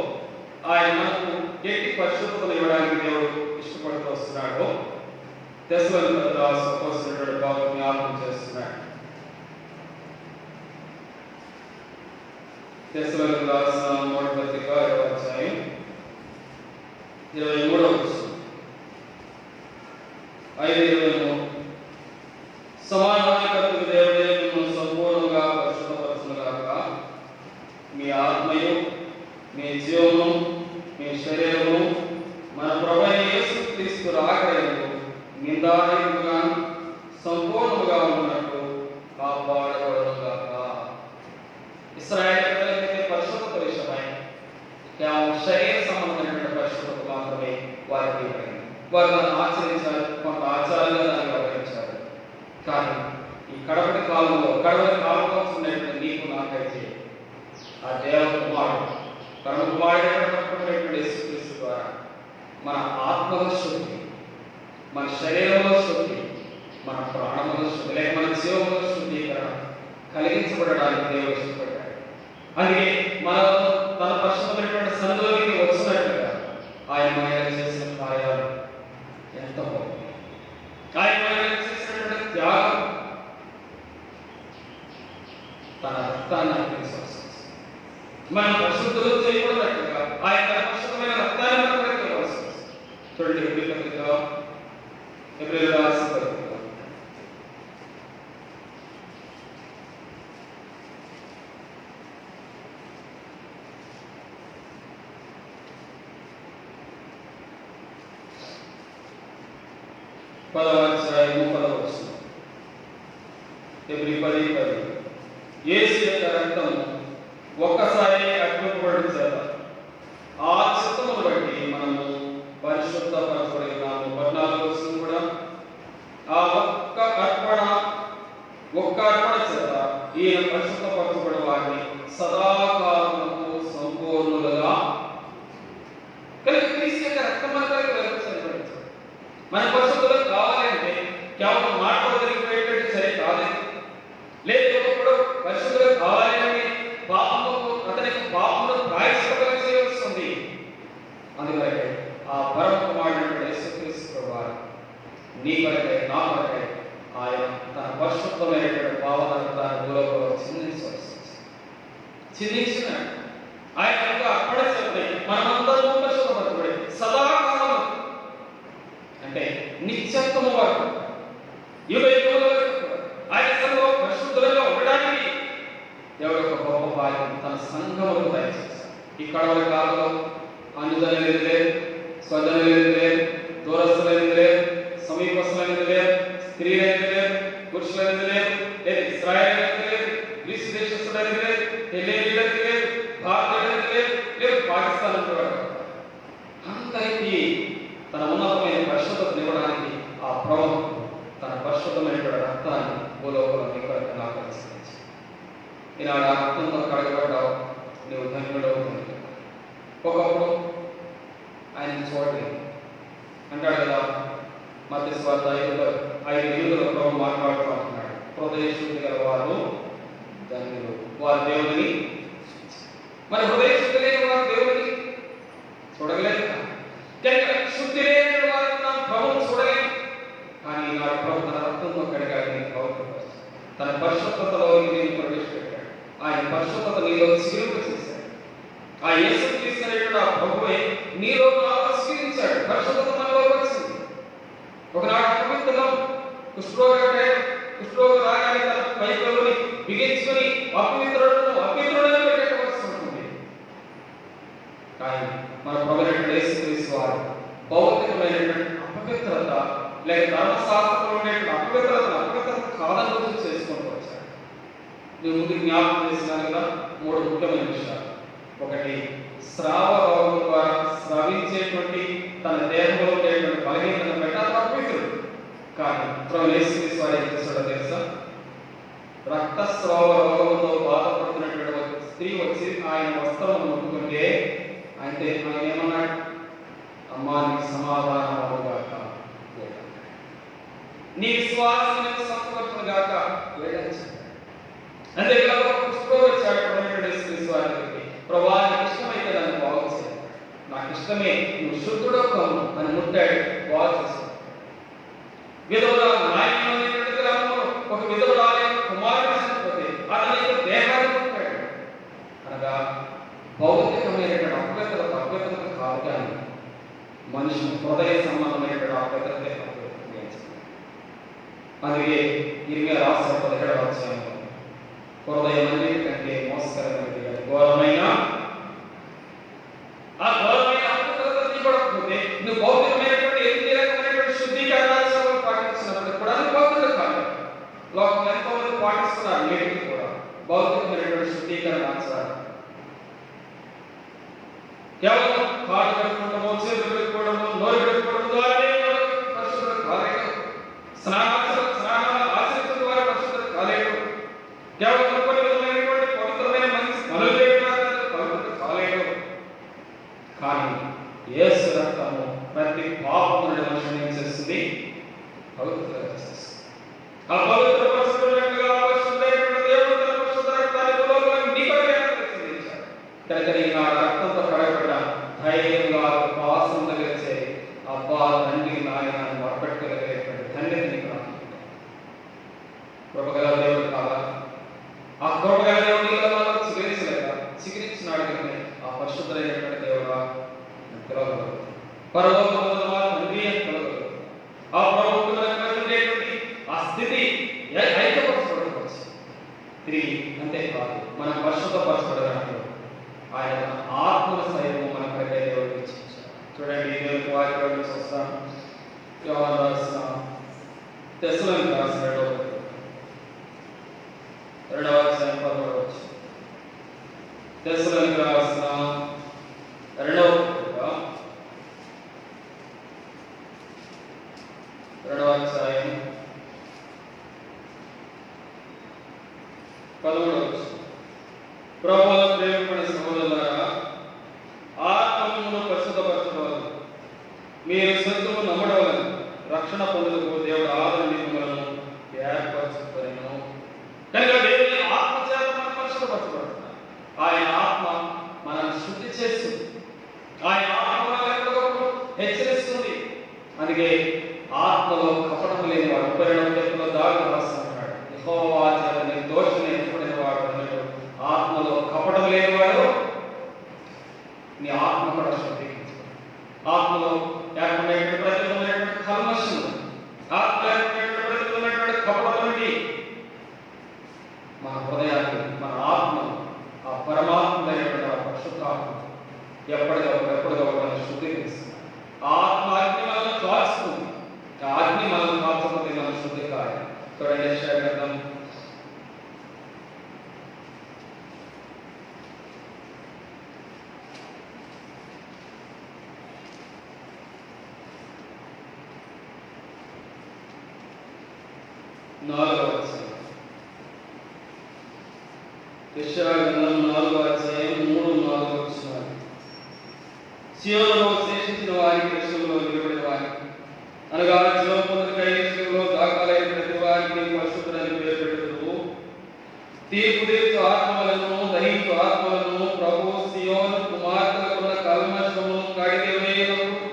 ఆయన మనకు ఎట్టి పరిశుద్ధతను ఇవ్వడానికి దేవుడు ఇష్టపడుతూ వస్తున్నాడు. తెస్సలోనికీయులకు రాసిన అపోస్తలుడు పౌలు జ్ఞాపకం చేస్తున్నాడు. తెస్సలోనికీయులకు రాసిన మొదటి పత్రిక 5వ అధ్యాయం 23వ వచనం. 5:23 సమాధానకర్తకు దేవుడే మిమ్మల్ని సంపూర్ణంగా పరిశుద్ధపరచునుగాక, మీ ఆత్మయు, మీ జీవము, మీ శరీరము మన ప్రభువైన యేసుక్రీస్తు రాకడయందు నిందారహితముగా సంపూర్ణముగా ఉన్నట్టు కాపాడబడునుగాక. ఇశ్రాయేలు ప్రజలకైతే పరిశుద్ధత విషయమై కేవలం శరీర సంబంధమైనటువంటి పరిశుద్ధత మాత్రమే వారికి ఇవ్వబడింది. వారు దాన్ని ఆచరించారు, కొంత ఆచారంగా దాన్ని వ్యవహరించారు. కానీ ఈ కడపటి కాలంలో ఉన్నటువంటి నీకు నాకైతే ఆ దేవ కుమారుడు, పరమ కుమారుడైనటువంటి యేసుక్రీస్తు ద్వారా మన ఆత్మలో శుద్ధి, మన శరీరంలో శుద్ధి, మన ప్రాణంలో శుద్ధి, లేక మన జీవంలో శుద్ధీకరణ కలిగించబడడానికి దేవుడు ఇష్టపడ్డాడు. అందుకే మన తన పరిశుద్ధమైనటువంటి సన్నిధిలోకి వచ్చినట్లుగా ఆయన మన చేసిన కార్యాలు ఎంత బాగుంది. ఆయన చేసినటువంటి త్యాగం, తన రక్తాన్ని అర్పించవలసి మనం పరిశుద్ధులు చేయకూడదట్టుగా ఆయన పరిశుద్ధమైన రక్తాన్ని మనం ప్రకటించవలసి వస్తుంది. చూడండి, ఏప్రిల్ రాసిన పత్రిక 10వ అధ్యాయం 30వ వచనం. ఎబ్రీ 10:10 యేసు యొక్క రక్తం ఒక్కసారి అర్పింపబడడం చేత ఆ చిత్తమును బట్టి మనము పరిశుద్ధపరచబడి ఉన్నాము. 14వ వచనం కూడా ఆ ఒక్క అర్పణ చేత ఈయన పరిశుద్ధపరచబడి వారిని సదాకాలము సంపూర్ణులుగా క్రీస్తు యొక్క రక్తం మన పరిశుద్ధులు కావాలంటే కేవలం మాటలు జరిగిపోయేటట్టు సరే కాలేదు. లేకపోతే పరిశుద్ధులు కావాలని అతనికి పాపమును ప్రాయశ్చిత్తం చేయవలసి ఉంది. అందువల్ల ఆ పరమ కుమారుడైన యేసుక్రీస్తు వారు నీ కొరకై, నా కొరకై ఆయన తన పరిశుద్ధమైనటువంటి పావన రక్తాన్ని భూలోకంలో చిందించిన ఆయన యొక్క అర్పణ చేత మనమందరూ పరిశుద్ధపరచబడి సదాకాలం అంటే నిత్యత్వము వరకు యుగయుగముల వరకు ఆయన సంఘంలో పరిశుద్ధులుగా ఉండడానికి దేవుడు ఒక గొప్ప భాగ్యం తన సంఘములకు దయచేశారు. ఇక్కడ వాళ్ళ కాలంలో అనుజనులు లేదు, స్వజనులు లేదు, దూరస్తులైనది లేదు, సమీపస్తులైనది లేదు, స్త్రీలైనది లేదు, పురుషులైనది లేదు, లేదు ఇశ్రాయేలైనది లేదు, గ్రీసు దేశస్తులైనది లేదు, హెలేనీయులైనది లేదు, భారతీయులైనది లేదు, లేదు పాకిస్తాన్ అందరికీ పరిశీలించి ఈనాడు రక్తంతో కడగబడ్డావు, నువ్వు ధన్యుడవు. ఒకప్పుడు ఆయన చూడలేదు అంటాడు కదా, మత్తయి సువార్త 5:8 ప్రభు మాట్లాడుతూ అంటున్నాడు, హృదయ శుద్ధి గల వారు ధన్యులు, వారు దేవుడిని. మరి హృదయ శుద్ధి లేని వారు దేవుడిని చూడలేదు. శుద్ధి లేని వారు ప్రభువును చూడలేదు. కానీ నాడు ప్రభు తన రక్తంతో కడగాలని పవిత్రపరిచాడు, తన పరిశుద్ధతలో నేను ప్రవేశపెట్టాడు. ఆయన పరిశుద్ధత నీలో చిగురింప చేశాడు. ఆ యేసు తీసుకునేటువంటి ఆ ప్రభువే నీలో స్వీకరించాడు, పరిశుద్ధత మనలో వచ్చింది. ఒకనాడు అపవిత్రం కుష్ఠరోగ రాగానే తన పైకలోని బిగించుకొని అపవిత్రుడని పెట్టవలసి ఉంటుంది. కానీ మన ప్రభువైన యేసుక్రీస్తు వారు భౌతికమైనటువంటి అపవిత్రత లేక ధర్మశాస్త్రంలో ఉండేటువంటి అపవిత్రత కాదని రుజువు చేసుకుంటూ వచ్చాడు. నేను ముందు జ్ఞాపకం చేసినాను కదా 3 ముఖ్యమైన విషయాలు. ఒకటి, స్రావ రోగం ద్వారా స్రవించేటువంటి తన దేహంలో ఉండేటువంటి బలహీనతను బట్టి అతను అపవిత్రుడు. కానీ ప్రభు యేసుక్రీస్తు వారు ఏం చేస్తాడో తెలుసా? రక్తస్రావ రోగంతో బాధపడుతున్నటువంటి ఒక స్త్రీ వచ్చి ఆయన వస్త్రం ముట్టుకుంటే అంటే ఆయన ఏమన్నాడు? అమ్మా, నీకు సమాధానం అవుగాక, నీ విశ్వాసం సంస్కృతం గాక వేడించాడు. అంతేకాదు కుష్ఠరోగి వచ్చాడు ప్రభువైన యేసుక్రీస్తు వారికి, ప్రభువా నీకు ఇష్టమైతే నన్ను బాగు చేయాలి, నాకు ఇష్టమే, నువ్వు శుద్ధుడో కమ్ము అని ముట్టాడు, బాగు చేశాడు. విధవరాలు నాయకులైనటువంటి గ్రామంలో ఒక విధవరాలైన కుమారుడు చనిపోతే అతని యొక్క దేహాన్ని ముట్టాడు. అనగా భౌతికమైనటువంటి అపవిత్రత కాదు, కానీ మనిషి హృదయ సంబంధమైనటువంటి అపవిత్రతే అందుకే ఇర్మియా రాసిన 17వ అధ్యాయంలో హృదయం అన్నిటికంటే మోసకరమైనది, ఘోరమైన ఆ ఘోరమైన అపవిత్రత తీయబడకపోతే నువ్వు భౌతికమైనటువంటి ఎన్ని రకమైనటువంటి శుద్ధీకరణాలు పాటించినప్పుడు కూడా అది భౌతిక కాదు. లోకం ఎంతో మంది పాటిస్తున్నారు, నేటికి కూడా భౌతికమైనటువంటి శుద్ధీకరణ ఆచారాలు. కేవలం కాళ్ళు కట్టుకోవడము, చేతులు కట్టుకోవడము, నోరు కట్టుకోవడం ద్వారానే పరిశుద్ధత కాలేదు. స్నానాలు ఆచరించడం ద్వారా పరిశుద్ధత కాలేదు. కేవలం కొన్ని విధమైనటువంటి పవిత్రమైన మంచి పనులు చేయడం ద్వారా పవిత్రత కాలేదు. కానీ యేసు రక్తము ప్రతి పాపమును మనిషిని ఏం చేస్తుంది? పవిత్రత చేస్తుంది. ఆ పవిత్ర పరిశుద్ధులుగా పరిశుద్ధైనటువంటి దేవుడు తన పరిశుద్ధ రక్తాన్ని భూలోకానికి నీ కొరకే ప్రతిష్ఠించాడు. కనుక నా రక్తంతో కడగబడ్డ ధైర్యంగా పాసం తగిలిచే అబ్బా తండ్రి నాయన మొరపెట్టగలిగేటువంటి తండ్రి నీకు నాకు కృపగల దేవుడు కాదా? ఆ కృపగల దేవుడు చిగురించినాడు కనుక ఆ పరిశుద్ధమైనటువంటి దేవుడా పిలవగలరు. పరలోకమున తండ్రి అని పిలవగలరు. ఆ ప్రభుత్వంటువంటి ఆ స్థితి ఐక్యపరచబడవచ్చు. తిరిగి అంతేకాదు, మనం పరిశుద్ధపరచబడడానికి ఆయన ఆత్మల సైతం మన కొరకై దేవుడు ఇచ్చించాడు. చూడండి, దేవునికి వాక్యం చూస్తాను. యోహాను రాసిన తెస్సలోనికీయులకు రాసిన 2వ అధ్యాయం 13వ వచనం. తెస్సలోనికీయులకు రాసిన 2వ పత్రిక 2వ అధ్యాయం 13వ వచనం. ప్రభువులో ప్రేమపడిన సహోదరులారా, ఆత్మను పరిశుద్ధపరచవలెను, మీరు సత్యము నమ్మడవలెను, రక్షణ పొందుటకు దేవుడు ఆదరణ మిమ్మలను ఏర్పరచుకొనెను. కనుక దేవుని ఆత్మ చేత మనం పరిశుద్ధపరచబడుతున్నాం. ఆయన ఆత్మ మనల్ని శుద్ధి చేస్తుంది. ఆయన ఆత్మ మనల్ని ఎప్పటికప్పుడు హెచ్చరిస్తుంది. అందుకే ఆత్మలో కపటం లేని వాడు 32 దారులు రాస్తున్నాడు. యెహోవా చేత నిర్దోషిని ఎంచుకునే వాడు అన్నట్టు ఆత్మలో కపటం లేనివాడు నీ ఆత్మ కూడా శుద్ధీకరించు. ఆత్మలో ఏర్పడినటువంటి ప్రతికూలమైనటువంటి కల్మషం, ఆత్మ ఏర్పడినటువంటి ప్రతికూలమైనటువంటి కపటం నుండి మన హృదయాన్ని, మన ఆత్మ, ఆ పరమాత్మైనటువంటి ఆ పరిశుద్ధాత్మ ఎప్పటికప్పుడు మనం శుద్ధీకరిస్తుంది. ఆత్మ అగ్ని మనల్ని కాల్చుతుంది. ఆ అగ్ని మనల్ని కాల్చకపోతే మనం శుద్ధి కాదు. చూడండి, యెషయా గ్రంథం 4వ వచనం. యెషయా గ్రంథం 4వ అధ్యాయం 3-4 వచనాలు. సియోనులో శేషించిన వారికి, విషయంలో నిలబడిన వారికి, అనగా జీవం పొందిన విషయంలో దాఖలైన ప్రతి వారికి పరిశుద్ధులని పేరు పెట్టుతూ, తీర్పు తీర్చు ఆత్మలను, దహించు ఆత్మలను ప్రభు సియోను కుమార్తెలకున్న కల్మషమును కడిగివేయునప్పుడు,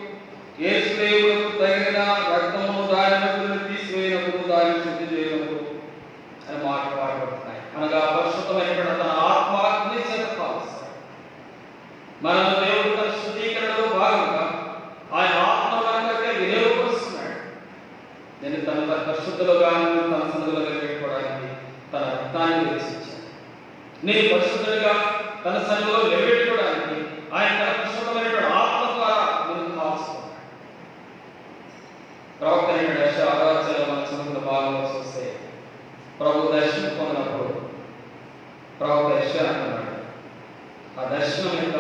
యేసుదేవులకు తగిన రక్తమును దాని నుండి తీసివేయనప్పుడు, దాన్ని శుద్ధి చేయనప్పుడు అని మాట్లాడబడుతున్నాయి. అనగా పరిశుద్ధమైనటువంటి తన ఆత్మాగ్ని చేత కాలుస్తాడు. మనం దేవుడు తన శుద్ధీకరణలో భాగంగా ఆయన ఆత్మ మనకంటే వినియోగపరుస్తున్నాడు. నేను తన పరిశుద్ధులుగా తన సన్నిధిలో నిలబెట్టుకోవడానికి తన రక్తాన్ని వెచ్చించాడు. నేను పరిశుద్ధులుగా తన సన్నిధిలో నిలబెట్టుకోవడానికి ఆయన తన పరిశుద్ధమైనటువంటి ఆత్మ ద్వారా నేను కాల్చుకున్నాడు. ప్రవక్త అయిన యెషయా 6వ అధ్యాయం మన చదువుకున్న భాగంలో చూస్తే, ప్రభు దర్శనం పొందినప్పుడు ప్రవక్త యెషయా అంటున్నాడు, ఆ దర్శనం యొక్క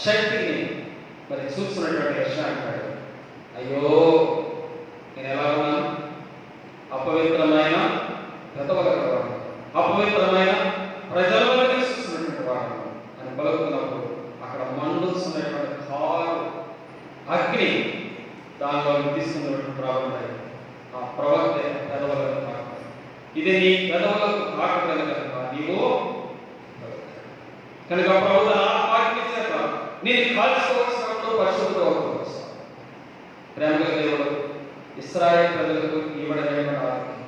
శక్తిని మరి చూస్తున్నటువంటి యెషయా అంటాడు, అయ్యో నేను ఎలా ఉన్నాను, అపవిత్రమైన గతవలకవాడు, అపవిత్రమైన ప్రజలను చూస్తున్నటువంటి వాడు అని పలుకుతున్నప్పుడు అక్కడ మండుతున్నటువంటి కారు అగ్ని దానిలో తీసుకున్నటువంటి ప్రారంభం. ఆ ప్రవక్త పెదవులకు తాకడం, ఇది నీ పెదవులకు తాకడం కనుక నీవు కనుక ప్రభు తన ఆత్మాగ్ని చేత నేను కాల్చుకోవచ్చినప్పుడు పరిశుద్ధుడు అవుకోవచ్చు. ప్రేమగల దేవుడు ఇశ్రాయేలు ప్రజలకు ఇవ్వడమైనటువంటి ఆరోగ్యం,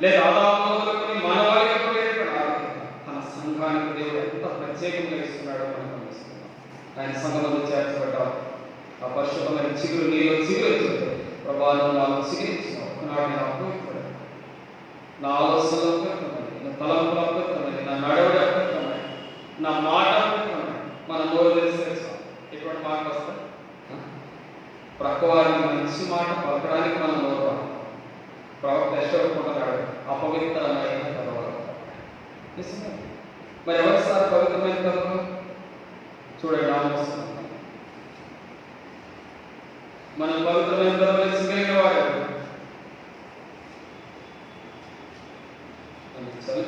లేదా ఆదాములకు మానవాళికి ఇవ్వడమైనటువంటి ఆరోగ్యం తన సంఘానికి దేవుడు ఎంత ప్రత్యేకంగా ఇస్తున్నాడో మనం గమనిస్తున్నాం. ఆయన సంఘంలో చేర్చబడ్డాం. ఆ పరిశుద్ధమైన చిగురు నీలో చిగురించుంటే, ప్రభావం నాలో చిగురించినావు. ఒకనాడు నేను అపవిత్రుడను, నా ఆలోచనలు అపవిత్రమైనవి, నా తలంపులు అపవిత్రమైనవి, నా నడవడి అపవిత్రమైనవి, నా మాట అపవిత్రమైనవి. మన నోరు తెలిసి ఎటువంటి మాట వస్తాయి? ప్రక్క వారిని మంచి మాట పలకడానికి మనం నోరు. ప్రవక్త యెషయా అపవిత్రమైన తర్వాత మరి ఎవరు సార్ పవిత్రమైన తర్వాత? చూడండి, మనం పవిత్రమైన తర్వాత కలిగిన వారు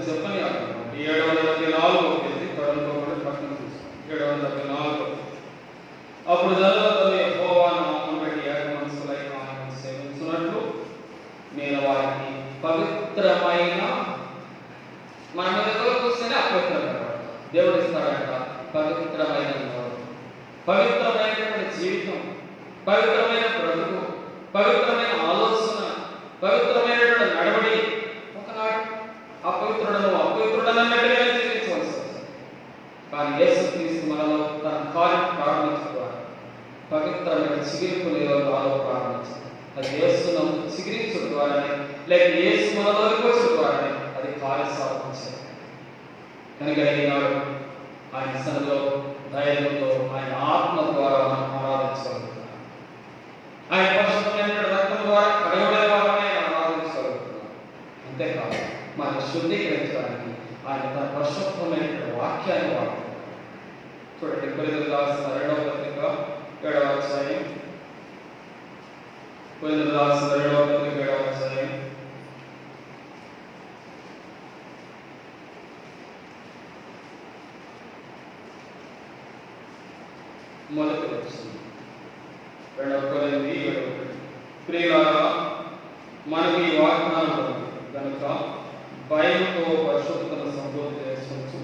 చెప్పని 774 పక్కన చూస్తాం. 774 అప్పుడు జరుగుతుంది, యెహోవా నామమును బట్టి ఏక మనసులై ఆయనను సేవించున్నట్లు నేను వారికి పవిత్రమైన, మన మీద చూస్తేనే అపవిత్రమైన దేవుడు ఇస్తాడంట పవిత్రమైన, పవిత్రమైనటువంటి జీవితం, పవిత్రమైన బ్రతుకు, పవిత్రమైన ఆలోచన, పవిత్రమైనటువంటి నడవడి. ఒకనాడు అపవిత్రుడనన్నట్టుగా జీవించవలసి వస్తుంది. కానీ యేసుక్రీస్తు మనలో తన కార్యం ప్రారంభించడం పవిత్రమైన చిగురింపు నాలో ప్రారంభించింది. అది యేసును చిగురించడం ద్వారానే, లేక యేసు మనలోకి వచ్చడం ద్వారానే అది కార్యం సాధించింది. కనుక ఈనాడు ఆయన సన్నిధిలో ధైర్యంతో ఆయన ఆత్మ ద్వారా మనం ఆరాధించగలుగుతున్నాం. ఆయన పరిశుద్ధమైన రక్తం ద్వారా కడగబడే వారమే ఆరాధించగలుగుతున్నాం. అంతేకాదు మనం శుద్ధీకరించడానికి ఆయన తన పరిశుద్ధమైన వాక్యాన్ని వాడుతున్నాం. చూడండి, కొరింథీయులకు రాసిన 2వ పత్రిక 7వ అధ్యాయం, కొరింథీయులకు రాసిన 2వ పత్రిక 7వ అధ్యాయం మొదటి వచనం. 2 కొరింథీయులు 7:1. ప్రియులారా, మనకి ఈ వాగ్దానం కనుక భయంతో పరిశుద్ధతను సంపూర్తి చేసుకోవచ్చు.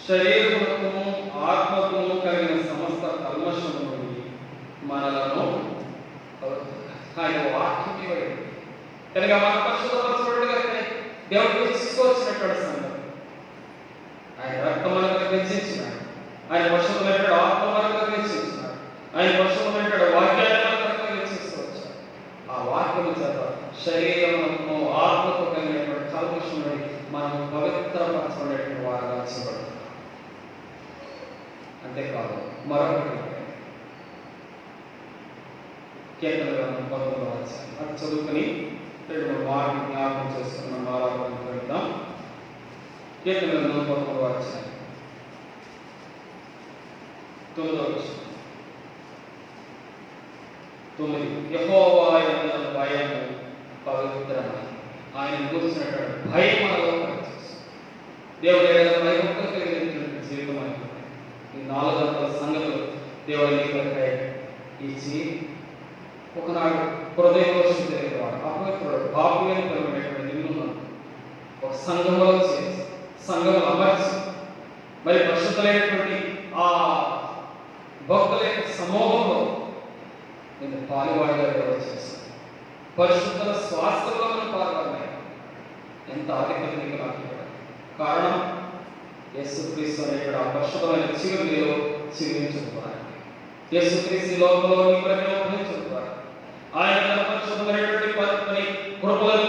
శరీరమునకును ఆత్మకును కలిగిన సమస్త కల్మషము నుండి మనలను ఆయన వాక్యం ఇవ్వలేదు కనుక మన పరిశుద్ధపరచబడిగా దేవుడు తీసుకోవచ్చినటువంటి సంగతి. ఆయన రక్తం మనకు వెచ్చించినాడు, ఆయన పరిశుద్ధమైనటువంటి ఆత్మ మనకు వెచ్చించినాడు, ఆయన పరిశుద్ధమైనటువంటి వాక్యాన్ని మనకు వెచ్చించవచ్చు. ఆ వాక్యము చేత శరీరమును ఆత్మకు కలిగినటువంటి కల్మషం నుండి మనం పవిత్రపరచబడినటువంటి వారుగా చేయబడుతున్నాం. అంతేకాదు మరొకటి, కీర్తన గ్రంథం 11వ అధ్యాయం అది చదువుకుని 2 మాటలు జ్ఞాపకం చేసుకున్న ఆరాధనకు వెళ్దాం. కీర్తన గ్రంథం 11వ అధ్యాయం 9వ వచనం. 9 యెహోవా యందు భయము పవిత్రమైన, ఆయన గురించినటువంటి భయం మనలో పనిచేస్తుంది. దేవుడి భయభక్తులు కలిగినటువంటి జీవితం అయిపోయింది. ఈ 400 సంగతులు దేవుడి నీకై ఇచ్చి ఒకనాడు హృదయంలో శుద్ధి వాడు అపవిత్రుడు పాపులని కలిగినటువంటి నిన్ను ఒక సంఘంలో చేసి సంఘంలో అమర్చి మరి పరిశుద్ధులైనటువంటి ఆ భక్తుల యొక్క సమూహంలో నేను పాలువాడిగా చేశాను. పరిశుద్ధుల స్వాస్థ్యంలో పాల్గొన్నాయి. ఎంత ఆధిక్యత నీకు నాకు కారణం యేసుక్రీస్తు అనేటువంటి ఆ పరిశుద్ధమైన చిగురులో చిగురించుకున్నారు. యేసుక్రీస్తు లోకంలో నీ ప్రేమలో ఉపయోగించుకున్నారు. ఆయన పరిశుద్ధమైనటువంటి పని కృపలను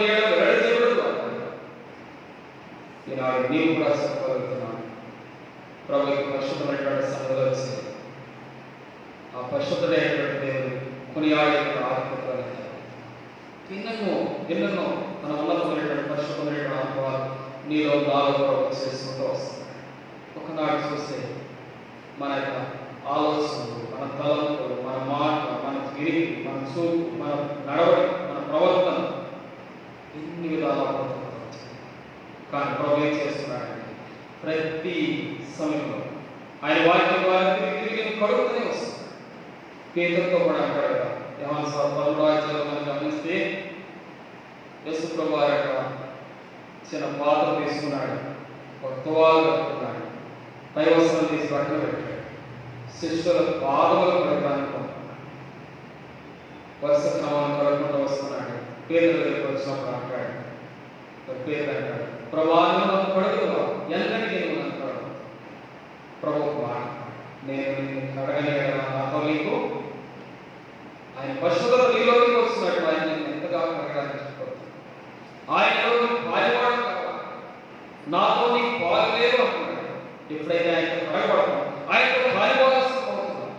ఈనాడు నీవు కూడా చెప్పగలుగుతున్నాను. ప్రభుకి పరిశుద్ధమైనటువంటి సంగతులు వచ్చి ఆ పరిశుద్ధమైనటువంటి దేవుడు కొనియాడే ఆధిక్యతలు ఎన్నెన్నో మన ఉన్నతమైనటువంటి పరిశుద్ధమైనటువంటి అనుభవాలు నీలో నాలో చేసుకుంటూ వస్తుంది. ఒకనాడు చూస్తే మన యొక్క ఆలోచనలు, మన తలంపులు, మన మాట, మన విరిగి, మన చూపు, మన నడవడి, మన ప్రవర్తన ఎన్ని విధాలు కానీ ప్రభు ఏం చేస్తున్నాడంటే ప్రతి సమయంలో ఆయన వాక్యం ద్వారా తిరిగి కడుగుతూనే వస్తుంది. పేతురుతో కూడా అంటాడు కదా, యోహాను సువార్త 10వ అధ్యాయంలో మనం గమనిస్తే యేసు ప్రభు వారి యొక్క చిన్న పాత్ర తీసుకున్నాడు, ఒక తువాలు కట్టుకున్నాడు, పై వస్త్రం తీసి పక్కన పెట్టాడు, శిష్యుల పాదములు కడగడానికి వరుస క్రమాన్ని కడుక్కుంటూ వస్తున్నాడు. పేదల దగ్గరికి వచ్చినప్పుడు అంటాడు, పేదలు అంటాడు, ప్రభావం నన్ను కడుగువా, ఎన్నటికీ నేను అంటాడు. ప్రభు మాట, నేను నిన్ను కడగలేదా నాతో నీకు ఆయన పరిశుద్ధత నీలోకి వస్తున్నట్టు ఆయన నేను ఎంతగా కడగడానికి చెప్పవచ్చు. ఆయనలో పాలువాడు కావాలి, నాతో నీకు పాలు లేదు అంటున్నాడు. ఎప్పుడైతే ఆయన కడగబడతాం ఆయనతో పాలువాల్సిన అవుతున్నాం.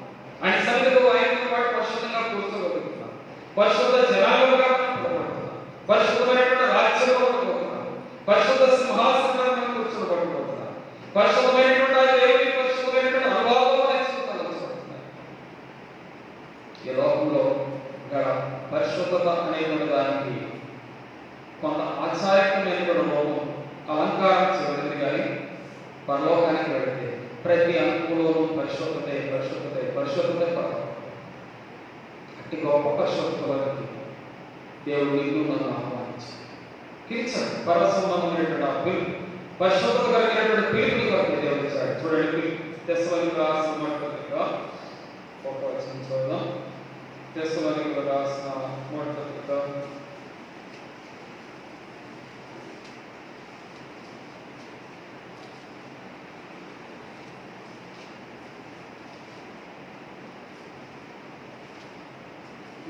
ఆయన సన్నిధిలో ఆయనతో పాటు పరిశుద్ధంగా కూర్చోగలుగుతున్నాం. పరిశుద్ధ జనాలుగా పడబడుతున్నాం. పరిశుద్ధమైనటువంటి రాజ్యంలో పడిపోతున్నాం. పరిశుద్ధ సింహాసనంలో కూర్చోబడిపోతున్నాం. పరిశుద్ధమైనటువంటి ఆ దేవుని పరిశుద్ధమైనటువంటి అనుభవాలు ఈ లోకంలో పరిశుద్ధత అనేటువంటి దానికి కొంత ఆచార్యమైనటువంటి లోపం అలంకారం చేయబడింది. కానీ పరలోకానికి వెళితే ప్రతి అనుకూలంలో పరిశుద్ధతే పరిశుద్ధతే పరిశుద్ధతే పరలోకం. అట్టి గొప్ప పరిశుద్ధతకి దేవుడు నిన్ను నన్ను ఆహ్వానించాడు. పిలిచాడు. పరమ సంబంధమైనటువంటి ఆ పిలుపు, పరిశుద్ధత కలిగినటువంటి పిలుపుని కొరకు దేవుడు ఇచ్చాడు. చూడండి, తెస్సలోనికీయులకు రాసిన మొదటి ఒక వచనం చూద్దాం. తెస్సలోనికీయులకు రాసిన మొదటి పత్రిక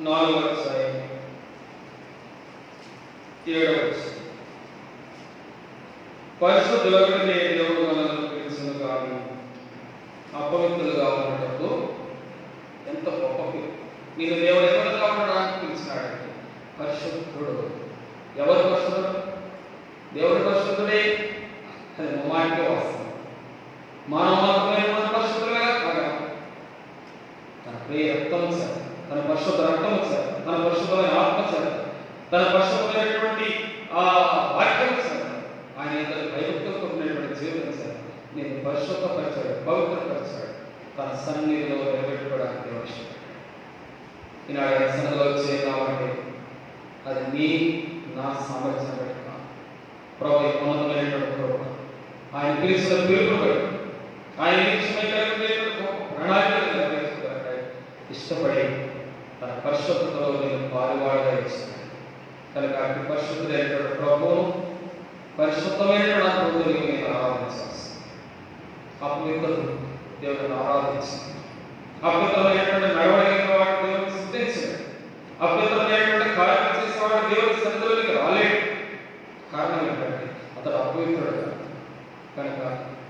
4వ అధ్యాయం 7వ వచనం. పరిశుద్ధులైన దేవుడు మనల్ని పిలిచిన కానీ అపవిత్రులుగా ఉండటంలో ఎంత గొప్ప పిలుపు. నేను దేవుడు ఎవరిగా ఉండడానికి పిలిచినాడంటే పరిశుద్ధుడు. ఎవరు పరిశుద్ధుడు? దేవుడు పరిశుద్ధుడే. అది మమాటికే వస్తుంది. మానవ మాత్రమే మన పరిశుద్ధులుగా కాగా తన ప్రియ రక్తం చేత, తన పరిశుద్ధ రక్తం చేత, తన పరిశుద్ధమైన ఆత్మ చేత, తన పరిశుద్ధమైనటువంటి ఆ వాక్యం చేత, ఆయన ఇద్దరు భయభక్తులతో ఉన్నటువంటి జీవితం చేత నేను పరిశుద్ధపరిచాడు, పవిత్రపరిచాడు. తన సన్నిధిలో నిలబెట్టుకోవడానికి అవసరం. ఈనాడు ఆయన సన్నిధిలో చేద్దామంటే అది నీ నా సామర్థ్యం పెట్టుకున్నా. ప్రభు ఉన్నతమైనటువంటి కృప, ఆయన పిలిచిన పిలుపును బట్టి, ఆయన ప్రణాళికలు ఇష్టపడి తన పరిశుద్ధతలో నేను పాలువాడుగా ఇచ్చినాడు. కనుక అటు పరిశుద్ధుడైనటువంటి ప్రభువును పరిశుద్ధమైనటువంటి అనుభూతులు నేను ఆరాధించాల్సి. అపవిత్రుడు దేవుడిని ఆరాధించాలి. అపవిత్రమైనటువంటి నడవడిన వాడు దేవుడిని సిద్ధించాడు. అపవిత్రమైనటువంటి కార్యం చేసేవాడు దేవుడి సన్నిధిలోకి రాలేడు. కారణం ఏంటంటే అతడు అపవిత్రుడు. కనుక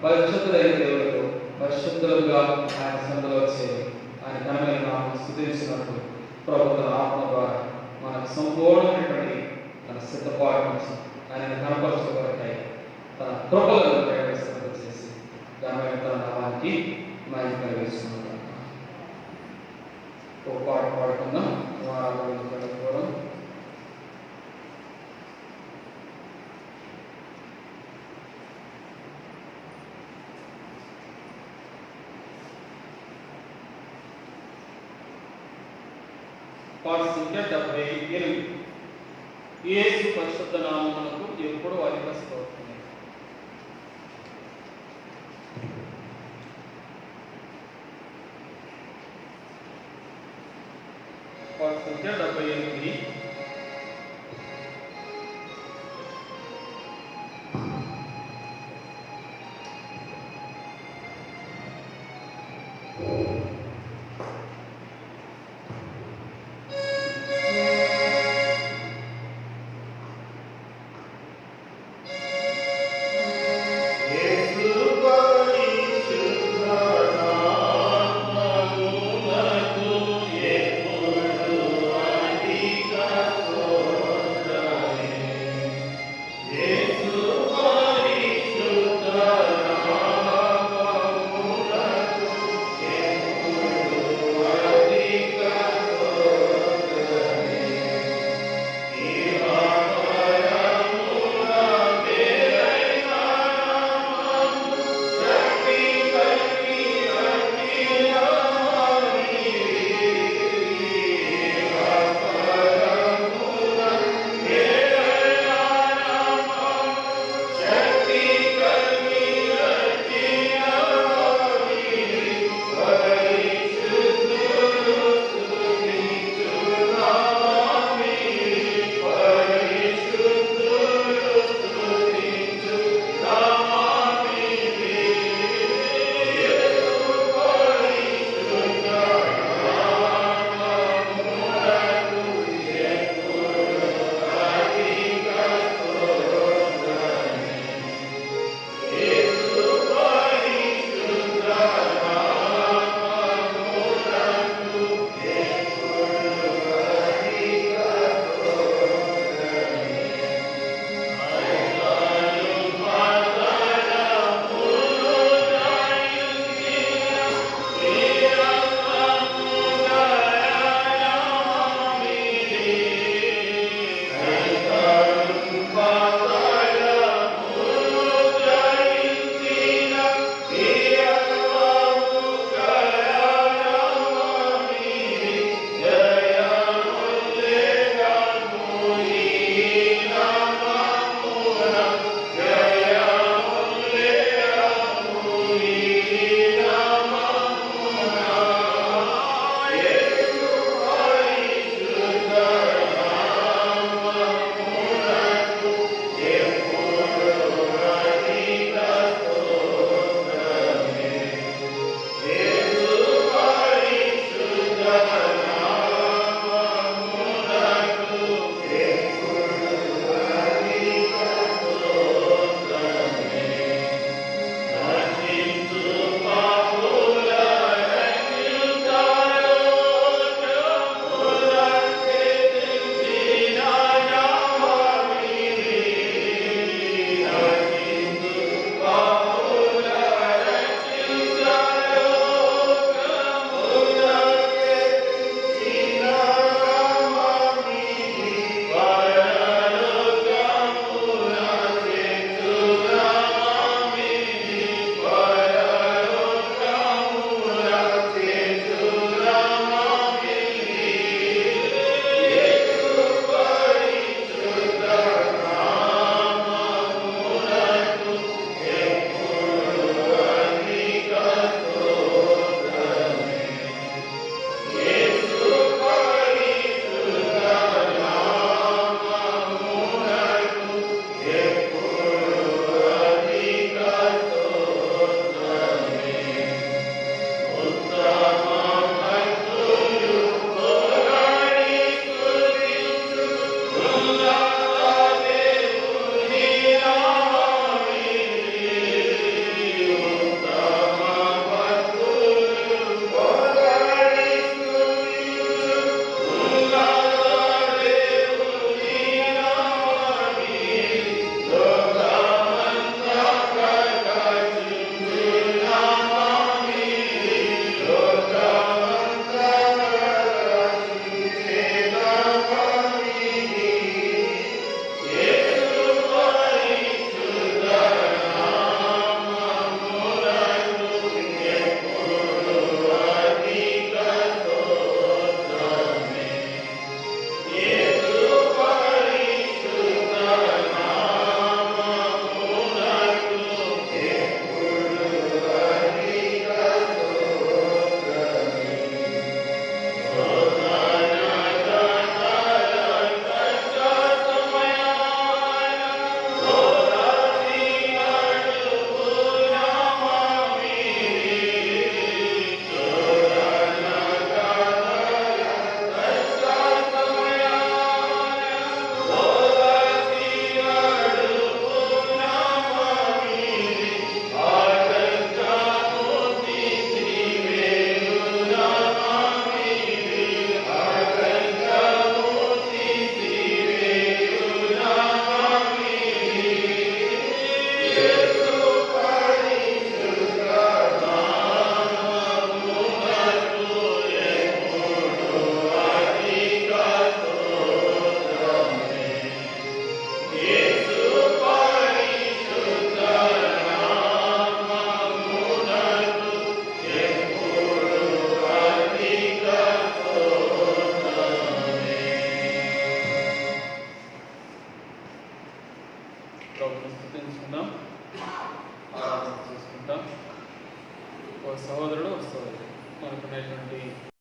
పరిశుద్ధుడైన దేవుడు పరిశుద్ధులుగా ఆయన సన్నిధిలో వచ్చి ఆయన ఘనమైన నామమును స్తుతించినప్పుడు ప్రభు తన ఆత్మ ద్వారా మనకు సంపూర్ణమైనటువంటి తన సిద్ధపాటు ఆయన కనపరచుకోవటాయి తన కృపలను చేసి ఘనమైన తన నామానికి మహిమ కలిగిస్తున్నాడు. ఒక పాట పాడుకుందాం. కూడా పాట సంఖ్య 78. యేసు పరిశుద్ధ నామమునకు ఎప్పుడు అధిక స్తోత్రం. పాట సంఖ్య 78.